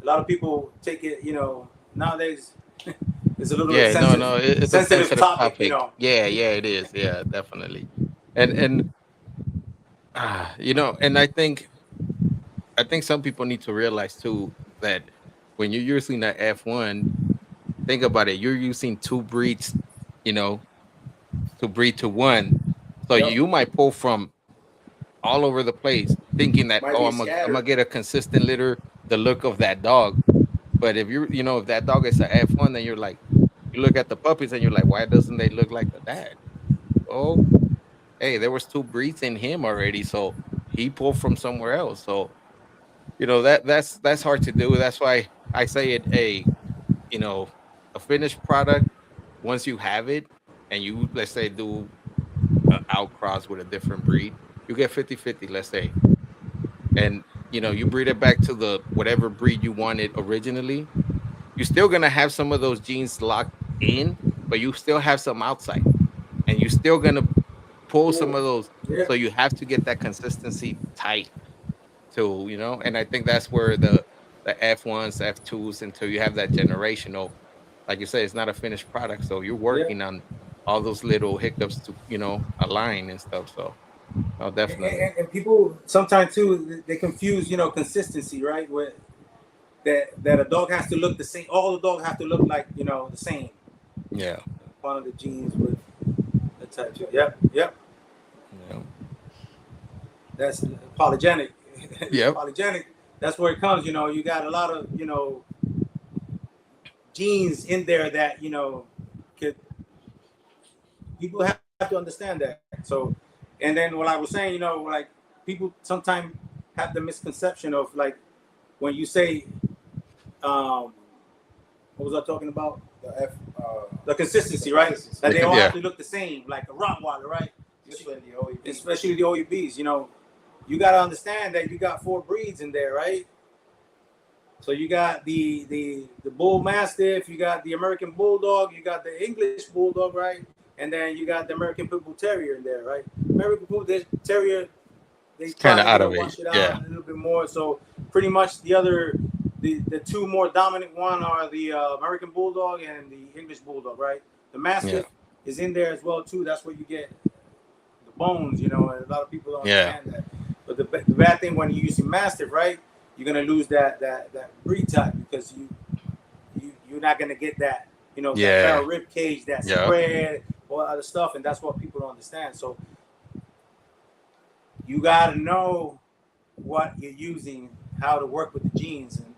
a lot of people take it. Nowadays it's a little bit yeah. No, no, it's a sensitive sensitive topic. topic. Yeah, yeah, it is. Yeah, definitely. And and I think some people need to realize too that when you're using the F1, think about it. You're using two breeds, you know, to breed to one. So Yep. you might pull from all over the place, thinking that, Might oh, be I'm gonna scattered. get a consistent litter, the look of that dog. But if that dog is a F1, then you're like, you look at the puppies and you're like, why doesn't they look like the dad? Oh, hey, there was two breeds in him already, so he pulled from somewhere else. So that's hard to do. That's why I say it you know a finished product, once you have it and you, let's say, do a outcross with a different breed, you get 50-50, let's say, and you breed it back to the whatever breed you wanted originally. You're still gonna have some of those genes locked in, but you still have some outside, and you're still gonna pull some of those. Yeah. So you have to get that consistency tight too, and I think that's where the F1s, F2s, until you have that generational, like you say, it's not a finished product. So you're Yeah. working on all those little hiccups to, align and stuff. So no, definitely. And people sometimes too they confuse consistency, right? With that a dog has to look the same. All the dogs have to look like the same. Yeah. One of the genes with the type. Yep. Yep. Yeah. That's polygenic. Yep. Polygenic. That's where it comes. You got a lot of genes in there that could people have to understand that. So, and then what I was saying, like people sometimes have the misconception of like when you say, what was I talking about? The consistency, right? That they all Yeah. have to look the same, like a Rottweiler, right? Especially Especially the OEBs. You got to understand that you got 4 breeds in there, right? So you got the Bull Mastiff, you got the American Bulldog, you got the English Bulldog, right? And then you got the American Pit Bull Terrier in there, right? American Bull Terrier, they It's kind try of to out of wash it. it Yeah. out a little bit more. So pretty much the 2 more dominant one are the American Bulldog and the English Bulldog, right? The Yeah. Mastiff is in there as well too. That's where you get the bones, and a lot of people don't Yeah. understand that. But the bad thing when you're using Mastiff, right? You're gonna lose that breed type because you're not gonna get that that Yeah. barrel rib cage, that Yeah. spread, all other stuff, and that's what people don't understand. So you gotta know what you're using, how to work with the genes, and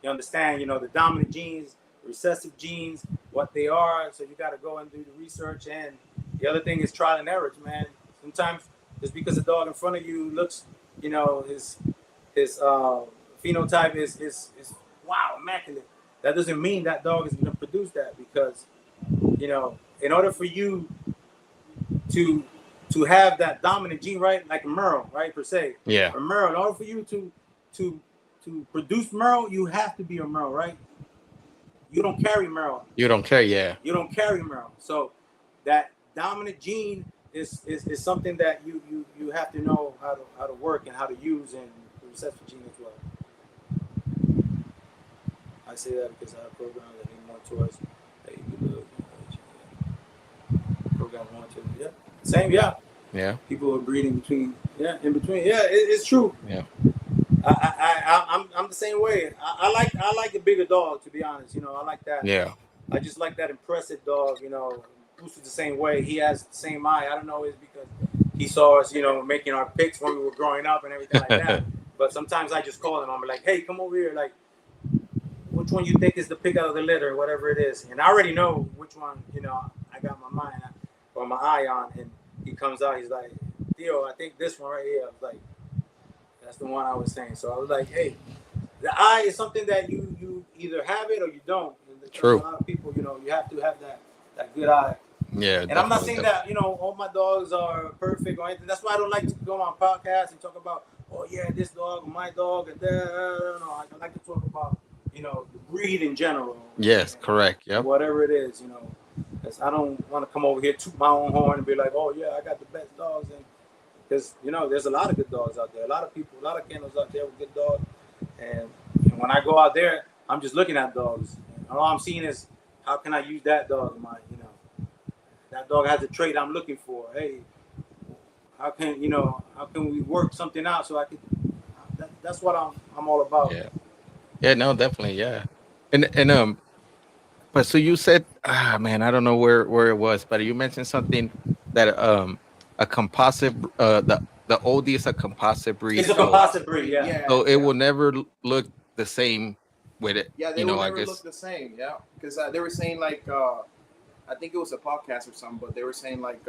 you understand, the dominant genes, recessive genes, what they are. So you got to go and do the research. And the other thing is trial and errors, man. Sometimes just because the dog in front of you looks, his phenotype is wow, immaculate. That doesn't mean that dog is going to produce that because, in order for you to have that dominant gene, right? Like a Merle, right? Per se, Yeah. a Merle. In order for you to produce Merle, you have to be a Merle, right? You don't carry Merle. You don't care. Yeah. You don't carry Merle. So that dominant gene is something that you have to know how to work and how to use, and the recessive gene as well. I say that because I have programs that need more toys. Hey, program 1, 2, yeah, same, yeah. Yeah. People are breeding between, yeah, in between, yeah. It's true. Yeah. I'm the same way. I like a bigger dog, to be honest. I like that. Yeah. I just like that impressive dog. Bruce is the same way. He has the same eye. I don't know, it's because he saw us, making our picks when we were growing up and everything like that. But sometimes I just call him. I'm like, hey, come over here. Like, which one you think is the pick out of the litter, whatever it is. And I already know which one, I got my mind or my eye on. And he comes out, he's like, Theo, I think this one right here. I was like, that's the one I was saying. So I was like, hey, the eye is something that you either have it or you don't. And True. A lot of people, you have to have that good eye. Yeah. And I'm not saying that, all my dogs are perfect or anything. That's why I don't like to go on podcasts and talk about, oh, yeah, this dog, my dog, and no. I like to talk about, the breed in general. Yes. Correct. Yep. Whatever it is, Because I don't want to come over here, toot my own horn and be like, oh, yeah, I got the best dogs. And because, there's a lot of good dogs out there. A lot of people, a lot of kennels out there with good dogs. And when I go out there, I'm just looking at dogs. And all I'm seeing is, how can I use that dog in my, that dog has a trait I'm looking for. Hey, how can we work something out so I can? That's what I'm all about. Yeah. Yeah. No. Definitely. Yeah. And but so you said, man, I don't know where it was, but you mentioned something that a composite the oldie is a composite breed. It's a composite breed, yeah. So it will never look the same with it. Yeah, they will I never guess. look the same. Yeah, because they were saying like, I think it was a podcast or something, but they were saying like,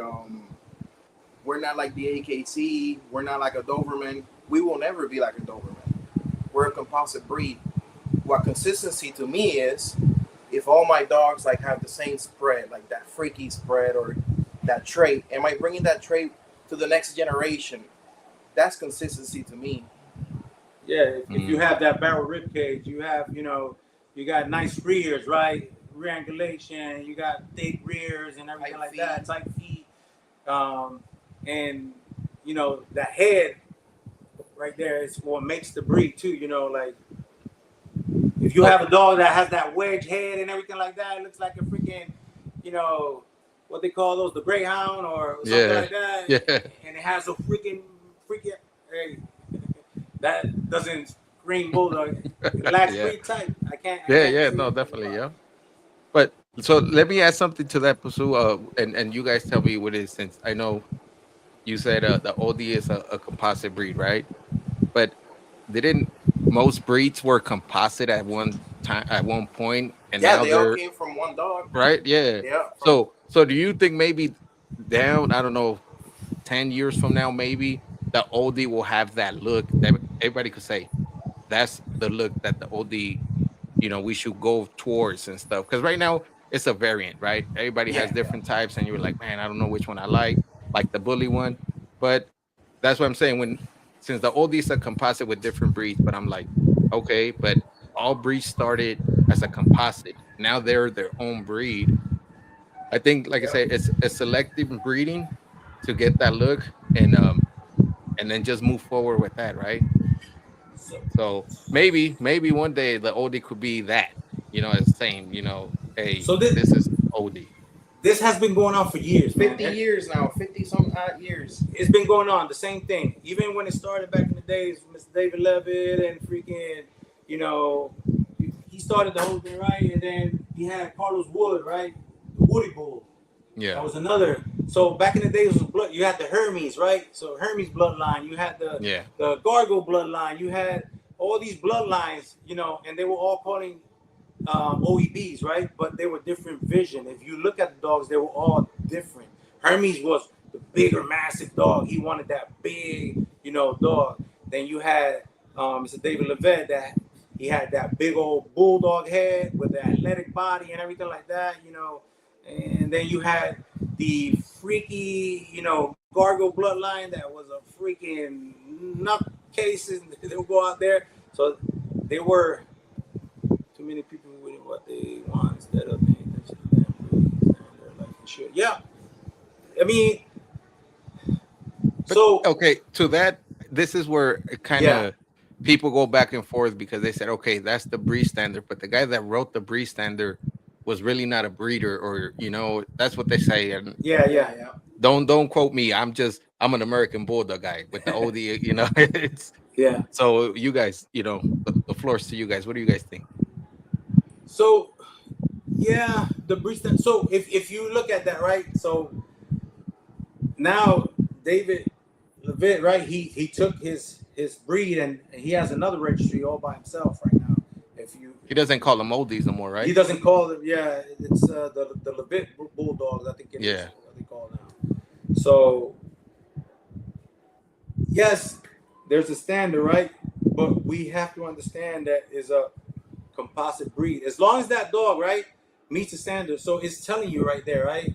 we're not like the AKC, we're not like a Doberman. We will never be like a Doberman. We're a composite breed. What consistency to me is, if all my dogs like have the same spread, like that freaky spread or that trait, am I bringing that trait to the next generation? That's consistency to me. Yeah, if you have that barrel rib cage, you have, you got nice rears, right? Reangulation, you got thick rears and everything like that, tight feet. And, that head right there is what makes the breed too, like if you have a dog that has that wedge head and everything like that, it looks like a freaking, what they call those, the Greyhound or something like that. Yeah. And it has a freaking, hey, that doesn't scream bulldog. It lacks breed type. I can't. Yeah. No, definitely. Yeah. But so let me add something to that, Pusu. And you guys tell me what it is, since I know you said the oldie is a composite breed, right? But didn't most breeds were composite at one time at one point, and Yeah, now they all they're came from one dog. right. Yeah. Yeah, from So do you think maybe down, I don't know, 10 years from now, maybe the oldie will have that look that everybody could say that's the look that the oldie, we should go towards and stuff. Because right now it's a variant, right? Everybody has yeah, different types, and you're like, man, I don't know which one I like the bully one. But that's what I'm saying. Since the oldies are composite with different breeds, but I'm like, okay, but all breeds started as a composite. Now they're their own breed. I think, like I yeah. said, it's selective breeding to get that look, and then just move forward with that, right? So, So maybe one day the oldie could be that, it's saying, hey, so this this is oldie. this has been going on for years, man. 50 years now, 50 some odd years. It's been going on the same thing. Even when it started back in the days, Mr. David Levitt and freaking, you know, he started the whole thing, right? And then he had Carlos Wood, right? The Woody Bull. That Yeah, was another. So back in the days, it was blood. You had the Hermes, right? So Hermes bloodline. You had the yeah, the Gargo bloodline. You had all these bloodlines, and they were all calling OEBs, right? But they were different vision. If you look at the dogs, they were all different. Hermes was the bigger, massive dog. He wanted that big, dog. Then you had Mr. David Levette that he had that big old bulldog head with the athletic body and everything like that. And then you had the freaky, Gargo bloodline that was a freaking nutcase. They would go out there. So they were too many people with what they want instead of paying attention to them and their life and shit. Yeah, I mean, but so okay, to that, this is where it kind yeah, of people go back and forth because they said, okay, that's the breed standard, but the guy that wrote the breed standard was really not a breeder, or that's what they say. And yeah, Yeah, yeah, yeah. don't quote me. I'm an American Bulldog guy with the OD. It's yeah. so you guys, the floor's to you guys. What do you guys think? So yeah, the breed. So if you look at that, right? So now David Levitt, right? He took his breed and he has another registry all by himself right now. If you He doesn't call them oldies no more, He right? doesn't call it. Yeah, it's the Levitt Bulldogs. I think it is Yeah. what they call now. So yes, there's a standard, right? But we have to understand that is a composite breed. As long as that dog, right, meets the standard. So it's telling you right there, right?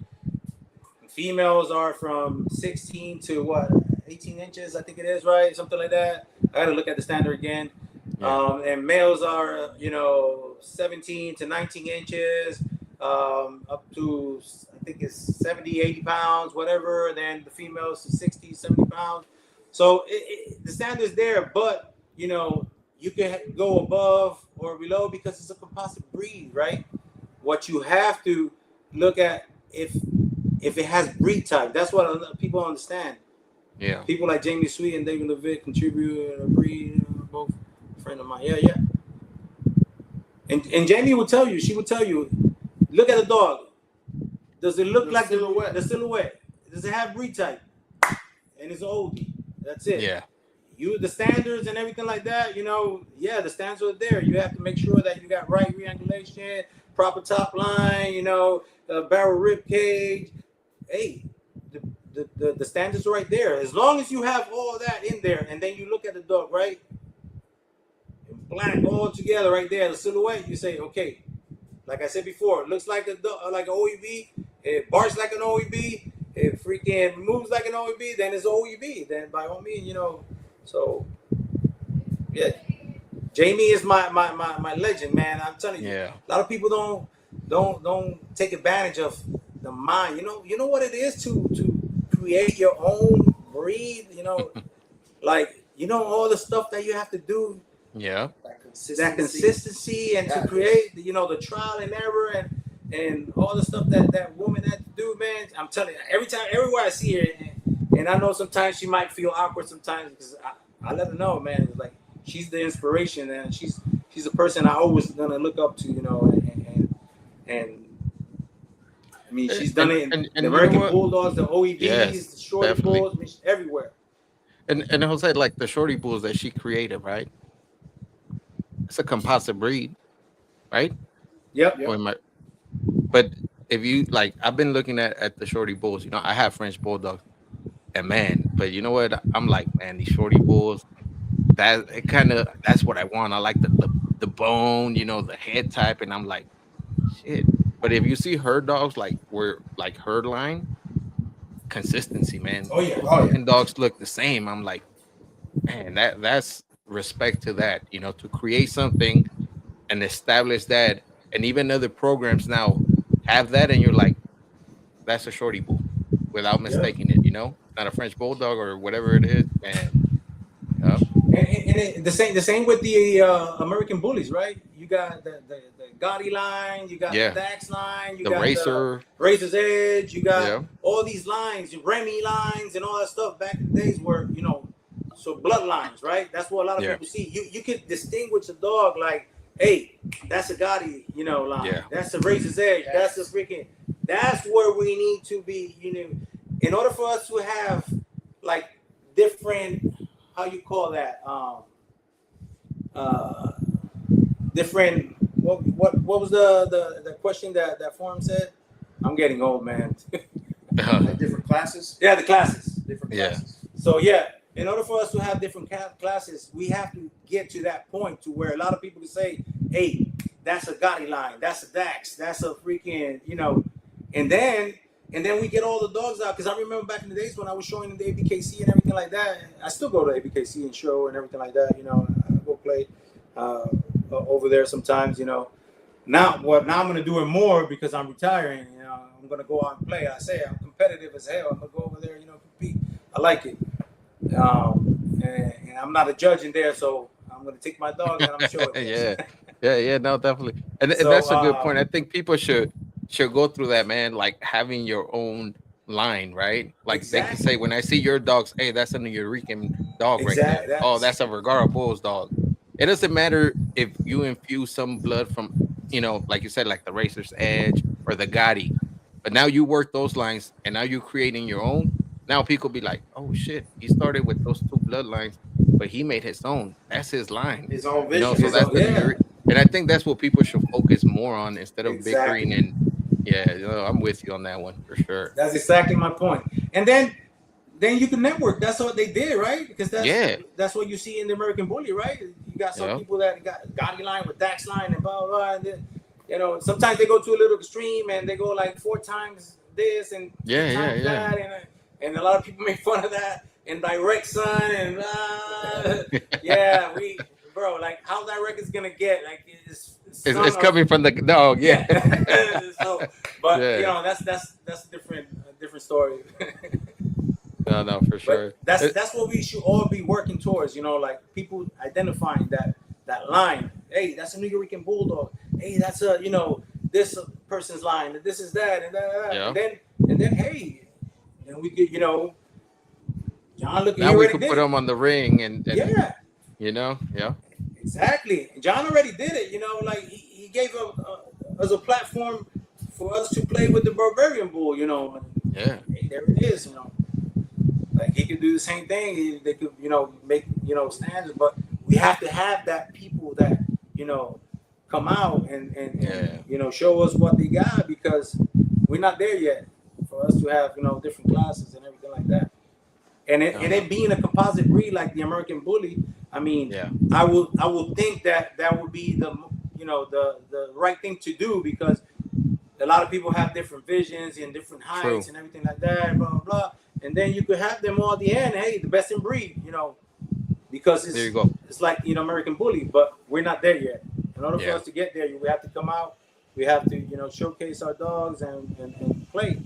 Females are from 16 to what, 18 inches, I think it is, right? Something like that. I got to look at the standard again. Yeah. And males are, 17 to 19 inches, up to, I think it's 70, 80 pounds, whatever. Then the females to 60, 70 pounds. So the standard's there, but, you can go above or below because it's a composite breed, right? What you have to look at if it has breed type. That's what people understand. Yeah. People like Jamie Sweet and David Levitt contribute a breed, both a friend of mine. Yeah, yeah. And Jamie would tell you, she would tell you, look at the dog. Does it look The like silhouette. the silhouette? Does it have breed type? And it's oldie. That's it. Yeah. The standards and everything like that, yeah, the standards are there. You have to make sure that you got right reangulation, proper top line, barrel rib cage. Hey, the standards are right there. As long as you have all that in there, and then you look at the dog, right? Black all together right there, the silhouette, you say, okay, like I said before, it looks like an OEB, it barks like an OEB, it freaking moves like an OEB, then it's OEB. Then by all means, so yeah. Jamie is my legend, man. I'm telling you. Yeah. A lot of people don't take advantage of the mind. You know what it is to create your own breed, like all the stuff that you have to do, Yeah. that consistency and to create the trial and error and all the stuff that woman had to do, man. I'm telling you, everywhere I see her, and I know sometimes she might feel awkward sometimes because I let her know, man. It's like she's the inspiration, and she's a person I always gonna look up to, and I mean she's done it in And the you know American what? Bulldogs, the OEBs, Yes, the Shorty definitely. Bulls, I mean, she's everywhere. And Jose, like the shorty bulls that she created, right? It's a composite breed. right? Yep. Or Yep. am I? But if you like, I've been looking at the shorty bulls. You know, I have French bulldogs, and man, but you know what? I'm like, man, these shorty bulls. That it kind of that's what I want. I like the bone, you know, the head type, and I'm like, shit. But if you see herd dogs, like we're like herd line consistency, man. Oh yeah. Those Oh yeah. fucking dogs look the same. I'm like, man, that's respect to that. You know, to create something and establish that, and even other programs now have that, and you're like, that's a shorty bull, without Yep. mistaking it. You know, not a French bulldog or whatever it is, man. Yep. The same with the American bullies, right? You got the Gotti line, you got the Yeah, Dax line, you the got the racer. Razor's Edge, you got Yeah, all these lines, Remy lines, and all that stuff back in the days where so bloodlines, right? That's what a lot of yeah, people see. You could distinguish a dog like, hey, that's a Gotti, line. yeah. That's a Razor's Edge. That's a Yes. freaking. That's where we need to be. In order for us to have like different, how you call that, uh, different. What was the question that forum said? I'm getting old, man. Like different classes. Yeah, the classes. Different Yeah. classes. So yeah, in order for us to have different classes, we have to get to that point to where a lot of people can say, "Hey, that's a Gotti line, that's a Dax, that's a freaking," and then we get all the dogs out. Because I remember back in the days when I was showing in the ABKC and everything like that. I still go to ABKC and show and everything like that. I go play uh, over there sometimes. Now I'm gonna do it more because I'm retiring. I'm gonna go out and play. I say I'm competitive as hell. I'm gonna go over there, compete. I like it. And I'm not a judge in there, so I'm gonna take my dogs and I'm gonna show it Yeah, there. yeah, no, definitely, and So that's a good point. I think people should go through that, man. Like having your own line, right? Like they can say, exactly, when I see your dogs, hey, that's a Nuyorican dog right there. exactly. Oh, That's that's a Vergara Bulls dog. It doesn't matter if you infuse some blood from, like you said, like the Racer's Edge or the Gotti, but now you work those lines, and now you're creating your own. Now people be like, oh shit, he started with those two bloodlines, but he made his own. That's his line. His own So vision. that's the New yeah, York, and I think that's what people should focus more on instead of bickering. exactly. And yeah, I'm with you on that one for sure. That's exactly my point. And then you can network. That's what they did, right? Because that's Yeah, that's what you see in the American Bully, right? You got some yeah, people that got Gotti line with Dax line and blah blah blah. And then, sometimes they go to a little extreme and they go like 4 times this and three yeah, yeah, times yeah. that, and a lot of people make fun of that and direct son and yeah, bro, like how direct is gonna get? Like it's It's son of coming from the dog. Yeah, yeah. So, but yeah. that's a different story. No, no, for But sure. that's what we should all be working towards. Like people identifying that line. Hey, that's a Nuyorican Bulldog. Hey, that's a this person's line. This is that and that. Yeah. And then hey, then we get John. Look, he Now we already could put did it. them on the ring, and Yeah, yeah, exactly. John already did it. Like he gave us a platform for us to play with the Barbarian Bull. yeah. Hey, there it is. Like he could do the same thing. They could, make standards, but we have to have that people that come out and Yeah. show us what they got because we're not there yet for us to have different classes and everything like that. And No, no. it being a composite breed like the American Bully, I mean, Yeah. I will think that would be the right thing to do because a lot of people have different visions and different True. heights and everything like that, blah blah blah. And then you could have them all at the end. Hey, the best in breed, because There you it's go. it's like American Bully, but we're not there yet. In order for Yeah. us to get there, we have to come out. We have to showcase our dogs and play.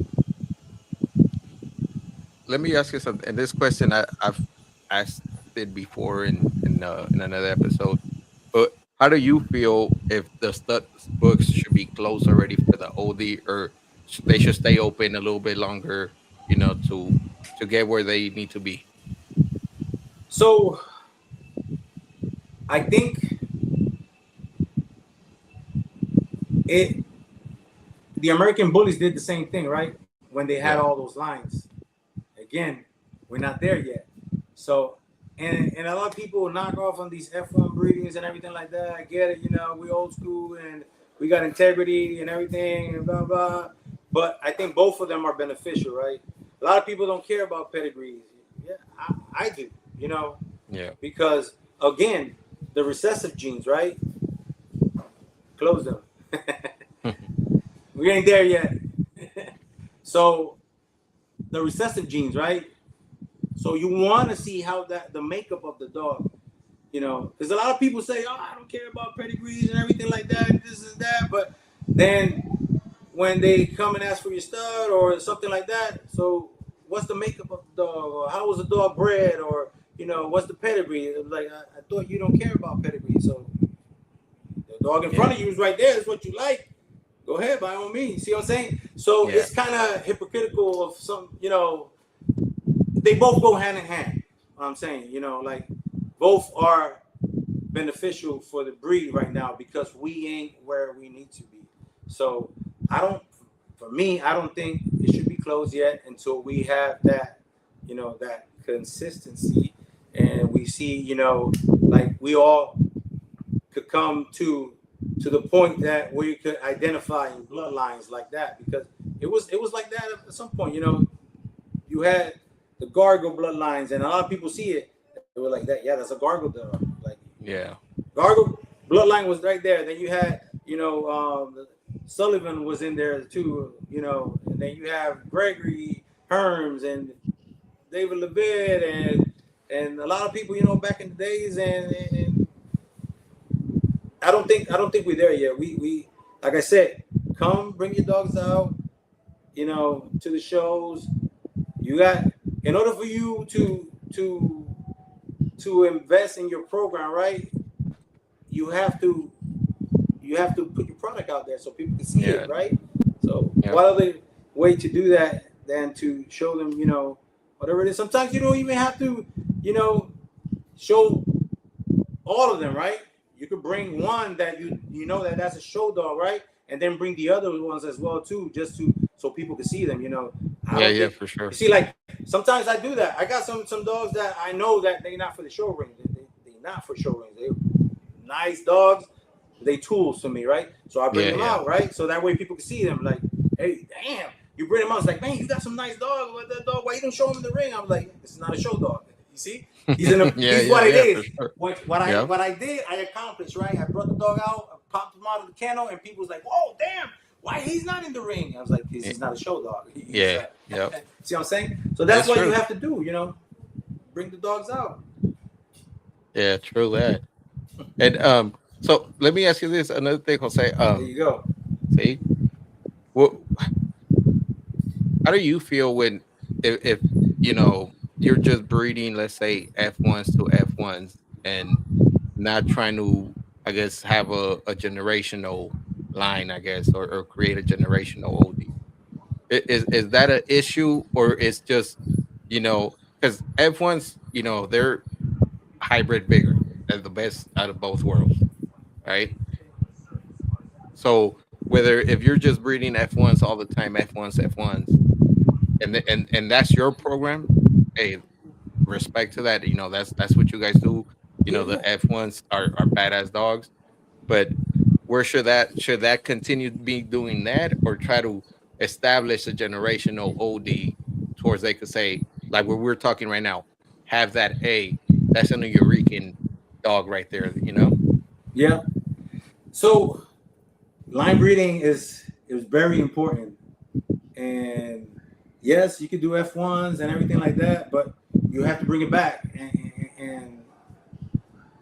Let me ask you something. And this question I've asked it before in another episode. But how do you feel if the stud books should be closed already for the OD, or they should stay open a little bit longer? To get where they need to be. So I think it the American Bullies did the same thing, right? When they had Yeah. all those lines. Again, we're not there yet. So and a lot of people knock off on these F1 breedings and everything like that. I get it, you know, we old school and we got integrity and everything and blah blah. But I think both of them are beneficial, right? A lot of people don't care about pedigrees. Yeah, I do, you know, Yeah. because again, the recessive genes, right? Close them. We ain't there yet. So the recessive genes, right? So you want to see how that the makeup of the dog, you know, because a lot of people say, "Oh, I don't care about pedigrees and everything like that, this is that," but then when they come and ask for your stud or something like that, so what's the makeup of the dog, or how was the dog bred, or you know, what's the pedigree? Like I thought you don't care about pedigree, so the dog in front Yeah. of you is right there. Is what you like. Go ahead, by all means. See what I'm saying? So Yeah. it's kind of hypocritical of some, you know, they both go hand in hand. What I'm saying, you know, like both are beneficial for the breed right now because we ain't where we need to be. So I don't, for me, I don't think it should be closed yet until we have that, you know, that consistency, and we see, you know, like we all could come to the point that we could identify in bloodlines like that, because it was like that at some point, you know. You had the gargle bloodlines, and a lot of people see it. They were like that. Yeah, that's a gargle dog. Like Yeah. gargle bloodline was right there. Then you had, you know, Sullivan was in there too. You know, and then you have Gregory Herms and David Levitt and a lot of people, you know, back in the days. And I don't think we're there yet. We like I said, come bring your dogs out, you know, to the shows. You got, in order for you to invest in your program, right? You have to put your product out there so people can see it, Yeah. right? So Yeah. what other way to do that than to show them, you know, whatever it is. Sometimes you don't even have to, you know, show all of them, right? You could bring one that you know that that's a show dog, right? And then bring the other ones as well too, just to so people can see them. You know, I Yeah. don't Yeah. think For you sure. see, like sometimes I do that. I got some dogs that I know that they're not for the show ring. They're not for show rings. They're nice dogs. They tools to me, right? So I bring Yeah. them Yeah. out, right? So that way people can see them. Like, hey, damn, you bring them out. It's like, man, you got some nice dogs. What that dog? Why you don't show them in the ring? I was like, this is not a show dog. You see, he's in a, Yeah. he's Yeah. what it Yeah. For is. sure. What I Yeah. what I did, I accomplished, right? I brought the dog out, I popped him out of the kennel, and people was like, whoa, damn, why he's not in the ring? I was like, because he's not a show dog. He's Yeah. Yeah. see what I'm saying? So that's That's what you true. have to do, you know, bring the dogs out. Yeah. True that. And so let me ask you this. Another thing, Jose. There you go. See, what? How do you feel when if you know you're just breeding, let's say F1s to F1s, and not trying to, I guess, have a generational line, I guess, or create a generational OD. Is that an issue, or it's just, because F1s, they're hybrid bigger, as the best out of both worlds, right? So whether if you're just breeding F1s all the time, F1s, and that's your program, hey, respect to that. That's what you guys do. Yeah, The yeah. F1s are badass dogs, but where should that continue be doing that, or try to establish a generational OD towards they could say, like what we're talking right now, have that, hey, that's a Nuyorican dog right there. Yeah. So line breeding is very important. And yes, you can do F1s and everything like that, but you have to bring it back. And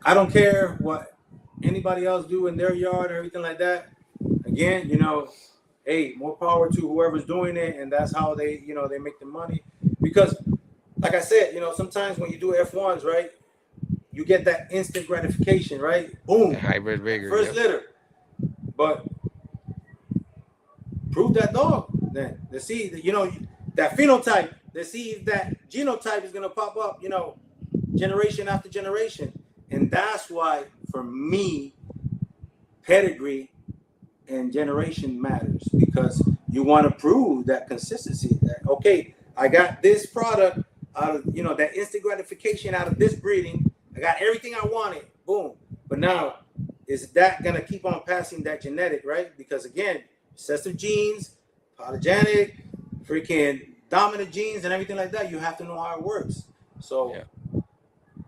I don't care what anybody else do in their yard or everything like that. Again, you know, hey, more power to whoever's doing it, and that's how they, you know, they make the money. Because, like I said, you know, sometimes when you do F1s, right, you get that instant gratification, right? A Boom, hybrid vigor, first yep. litter. But prove that dog. Then let's see, you know, that phenotype. Let's see if that genotype is gonna pop up, you know, generation after generation. And that's why, for me, pedigree and generation matters, because you want to prove that consistency. That okay, I got this product. out of that instant gratification out of this breeding. I got everything I wanted. Boom. But now, is that gonna keep on passing that genetic, right? Because again, recessive genes, polygenic, freaking dominant genes, and everything like that. You have to know how it works. So,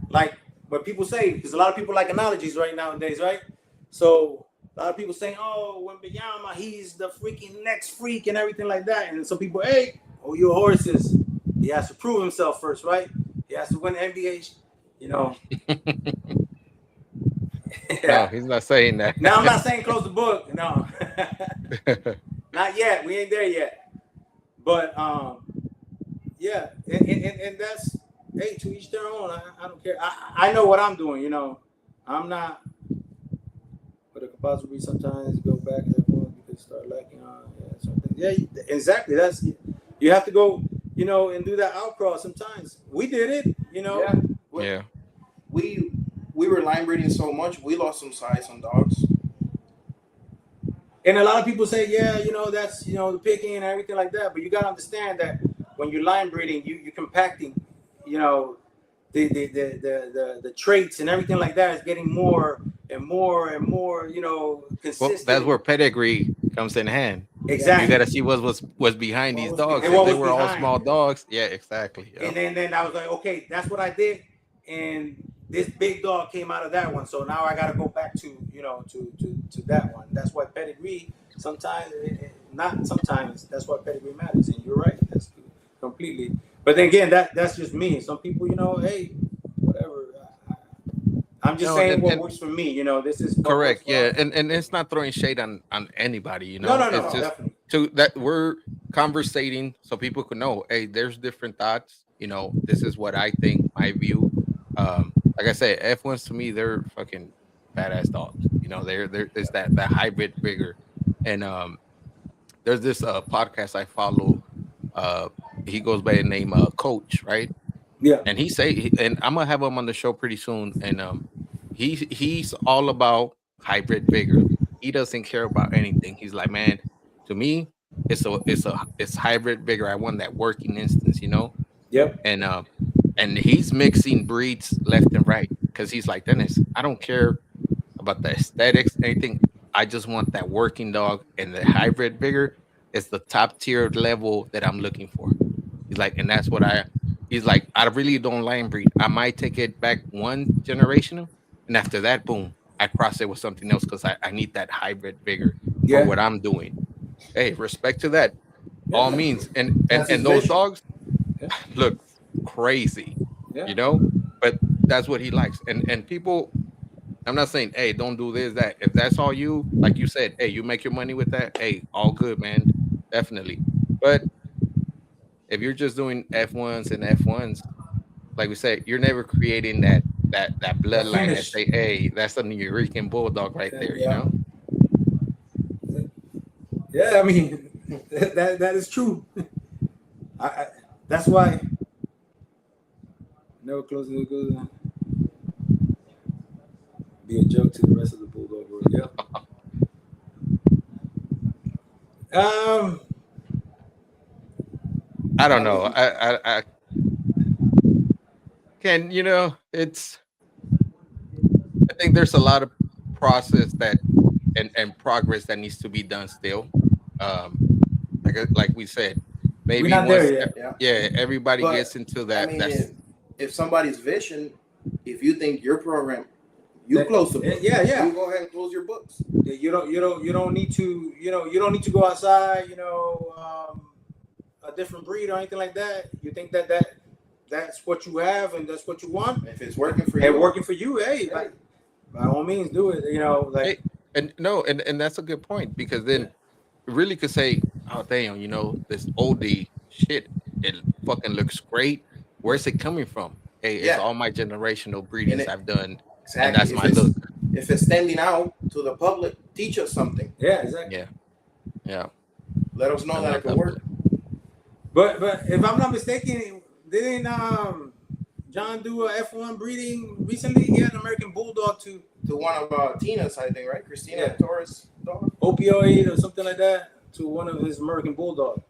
like what people say, because a lot of people like analogies right nowadays, right? So a lot of people saying, "Oh, when Biyama, he's the freaking next freak and everything like that." And some people, "Hey, oh, your horses." He has to prove himself first, right? He has to win the NBA. No, he's not saying that. Now I'm not saying close the book. No, not yet. We ain't there yet. But yeah, and that's hey, to each their own. I don't care. I know what I'm doing. I'm not. But it could possibly sometimes go back and forth because start lacking on something. Yeah, exactly. That's you have to go, and do that outcross. Sometimes we did it. Yeah. We were line breeding so much, we lost some size on dogs. And a lot of people say, yeah, that's the picking and everything like that. But you gotta understand that when you're line breeding, you're compacting, the traits and everything like that is getting more and more and more, consistent. Well, that's where pedigree comes in hand. Exactly. You got to see what's behind these dogs. And what they was were all behind. small dogs. Yeah, exactly. And then I was like, okay, that's what I did, and this big dog came out of that one. So now I got to go back to to that one. That's why pedigree sometimes, not sometimes. That's why pedigree matters. And you're right. That's completely. But then again, that's just me. Some people, hey, whatever. I'm just saying what works for me. This is correct. Yeah, and it's not throwing shade on anybody. No, it's just definitely. that we're conversating so people can know. Hey, there's different thoughts. This is what I think. My view. Like I said, F1s to me, they're fucking badass dogs. There's that hybrid vigor, and there's this podcast I follow. He goes by the name Coach, right? Yeah. And and I'm gonna have him on the show pretty soon. And he's all about hybrid vigor. He doesn't care about anything. He's like, man, to me, it's hybrid vigor. I want that working instance, Yep. And he's mixing breeds left and right because he's like, Dennis, I don't care about the aesthetics, anything. I just want that working dog, and the hybrid vigor is the top tier level that I'm looking for. He's like, and that's what he's like, I really don't line breed. I might take it back one generation, and after that, boom, I cross it with something else because I need that hybrid vigor for what I'm doing. Hey, respect to that. All means. And those dogs look crazy, but that's what he likes. And people, I'm not saying, hey, don't do this, that. If that's all you, like you said, hey, you make your money with that, hey, all good, man. Definitely. But if you're just doing F1s and F1s, like we said, you're never creating that bloodline that say, hey, that's a Nuyorican Bulldog right there, Yeah, I mean, that is true. I that's why never close to good. Be a joke to the rest of the Bulldog world. Yeah. I don't know. I can, it's, I think there's a lot of process that and progress that needs to be done still. Like we said, maybe we're not once, there yet. everybody gets into that. I mean, if somebody's vision, if you think your program, close the book. Yeah. You go ahead and close your books. You don't need to, you don't need to go outside, a different breed or anything like that. You think that's what you have and that's what you want. If it's working for you, hey, like, by all means do it. Hey, and that's a good point, because then really could say, oh damn, this oldie shit, it fucking looks great. Where's it coming from? Hey, it's all my generational breedings I've done. Exactly. And that's my look. If it's standing out to the public, teach us something. Yeah, exactly. Yeah. Let us know that it can work. But if I'm not mistaken, didn't John do a F1 breeding recently? He had an American Bulldog to one of Tina's, I think, right? Christina Torres dog. Opioid or something like that, to one of his American Bulldog.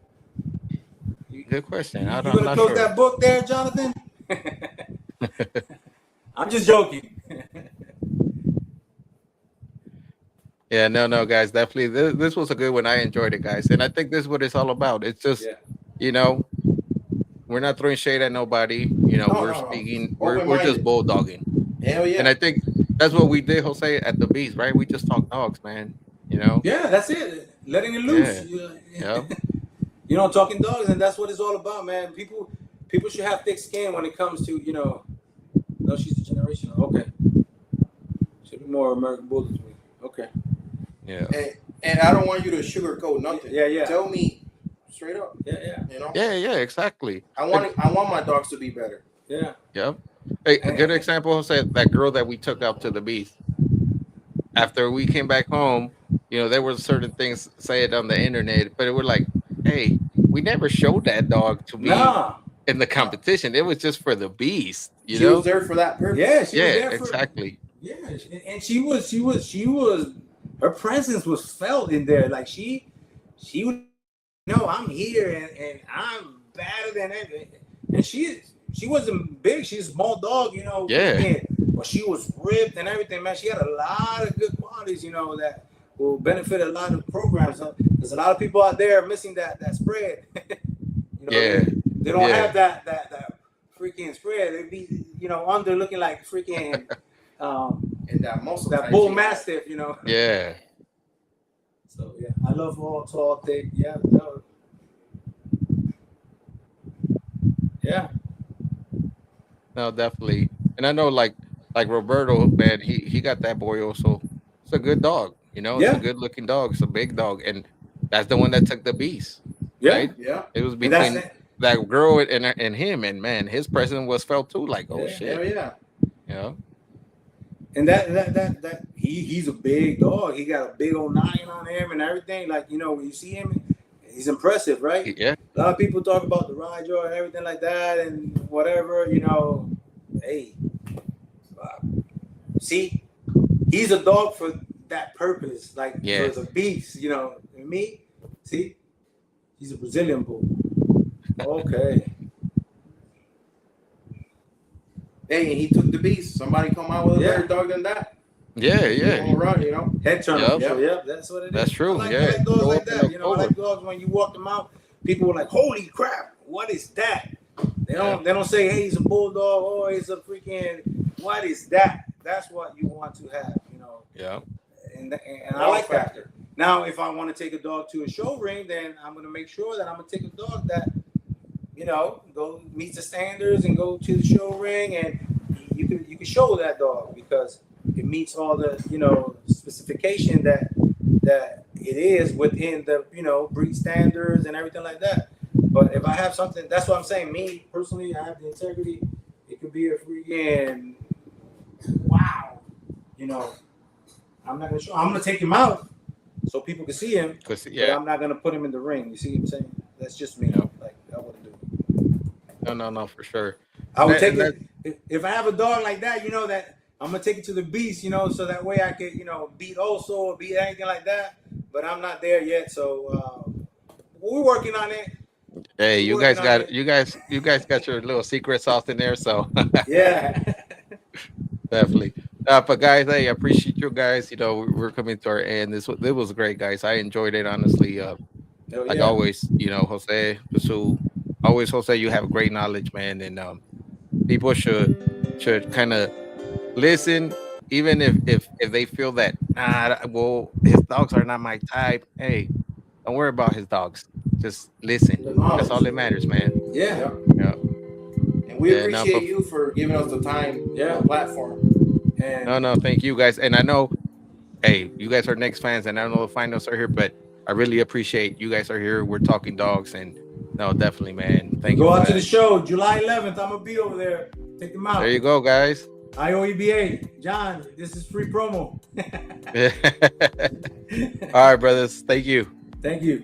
Good question. You I'm gonna not close sure. that book there, Jonathan? I'm just joking. Yeah, no, guys, definitely. This was a good one. I enjoyed it, guys, and I think this is what it's all about. It's just, Yeah. you know, we're not throwing shade at nobody. No, We're no, no. speaking. Open We're just minded. bulldogging, Hell and yeah. I think that's what we did, Jose, at the beast, right? We just talk dogs, man. You know? Yeah, that's it. Letting it loose. Yeah, yeah, Talking dogs, and that's what it's all about, man. People should have thick skin when it comes to, No, she's a generational. Okay, should be more American Bulldogs. Okay. yeah, And I don't want you to sugarcoat nothing. Yeah, yeah. Tell me straight up. Yeah, yeah, You know, yeah. Exactly. I want my dogs to be better. yeah. Yep. Hey, a good And- example, Jose, that girl that we took out to the beast. After we came back home, there were certain things said on the internet, but it were like, hey, we never showed that dog to be Nah. in the competition. It was just for the beast, She was there for that purpose. Yeah, she was Yeah, there for. exactly. Yeah, and she was. Her presence was felt in there. Like she was. I'm here and I'm better than everything. And she wasn't big. She's a small dog, Yeah. but she was ripped and everything, man. She had a lot of good qualities, that will benefit a lot of programs. There's a lot of people out there missing that spread. Yeah. They don't Yeah. have that freaking spread. They be, under looking like freaking And that muscle. that type bull she mastiff, Yeah. So yeah, I love all tall, thick. Yeah, no. Yeah. No, definitely. And I know like Roberto, man, he got that boy also. It's a good dog, it's Yeah. a good looking dog. It's a big dog. And that's the one that took the beast. Yeah. Right? Yeah. It was And that's between it. that girl and him, and man, his presence was felt too. Like, oh Yeah. shit. Hell yeah. You know? And that he's a big dog. He got a big old 9 on him and everything. Like, when you see him, he's impressive, right? Yeah. A lot of people talk about the ride jaw and everything like that and whatever, Hey, see, he's a dog for that purpose, like Yes. for the beast, And me, see, he's a Brazilian bull. Okay. Hey, and he took the beast. Somebody come out with a Yeah. better dog than that. Yeah, He yeah. won't run. Head turner. Yep. So, yep, that's what it is. That's true, I yeah. like dogs Go like up and that. look I like forward. dogs when you walk them out, people were like, "Holy crap, what is that?" They don't say, "Hey, he's a bulldog," or "He's a freaking." What is that? That's what you want to have, Yeah. And I like that. Now, if I want to take a dog to a show ring, then I'm going to make sure that I'm going to take a dog that, go meet the standards and go to the show ring, and you can show that dog because it meets all the specification that it is within the breed standards and everything like that. But if I have something, that's what I'm saying. Me personally, I have the integrity. It could be a freaking wow. I'm not gonna show. I'm gonna take him out so people can see him. But I'm not gonna put him in the ring. You see what I'm saying? That's just me. Yeah. Like I wouldn't do it. No, for sure. I would take it if I have a dog like that. That I'm gonna take it to the beast. So that way I could beat also or beat anything like that. But I'm not there yet. So we're working on it. Hey, you guys got your little secret sauce in there, so Yeah. definitely. But guys, hey, I appreciate you guys. We're coming to our end. This was great, guys. I enjoyed it honestly. Like always, Jose, always Jose, you have great knowledge, man, and people should kind of listen, even if they feel that well, his dogs are not my type. Hey, don't worry about his dogs. Just listen. That's all that matters, man. Yeah. Yeah. And we appreciate you for giving us the time, the platform. And No, thank you guys. And I know, hey, you guys are Knicks fans, and I don't know if finals are here, but I really appreciate you guys are here. We're talking dogs, and no, definitely, man. Thank you. Go out to the show, July 11th. I'm gonna be over there. Take them out. There you go, guys. IOEBA, John. This is free promo. All right, brothers. Thank you. Thank you.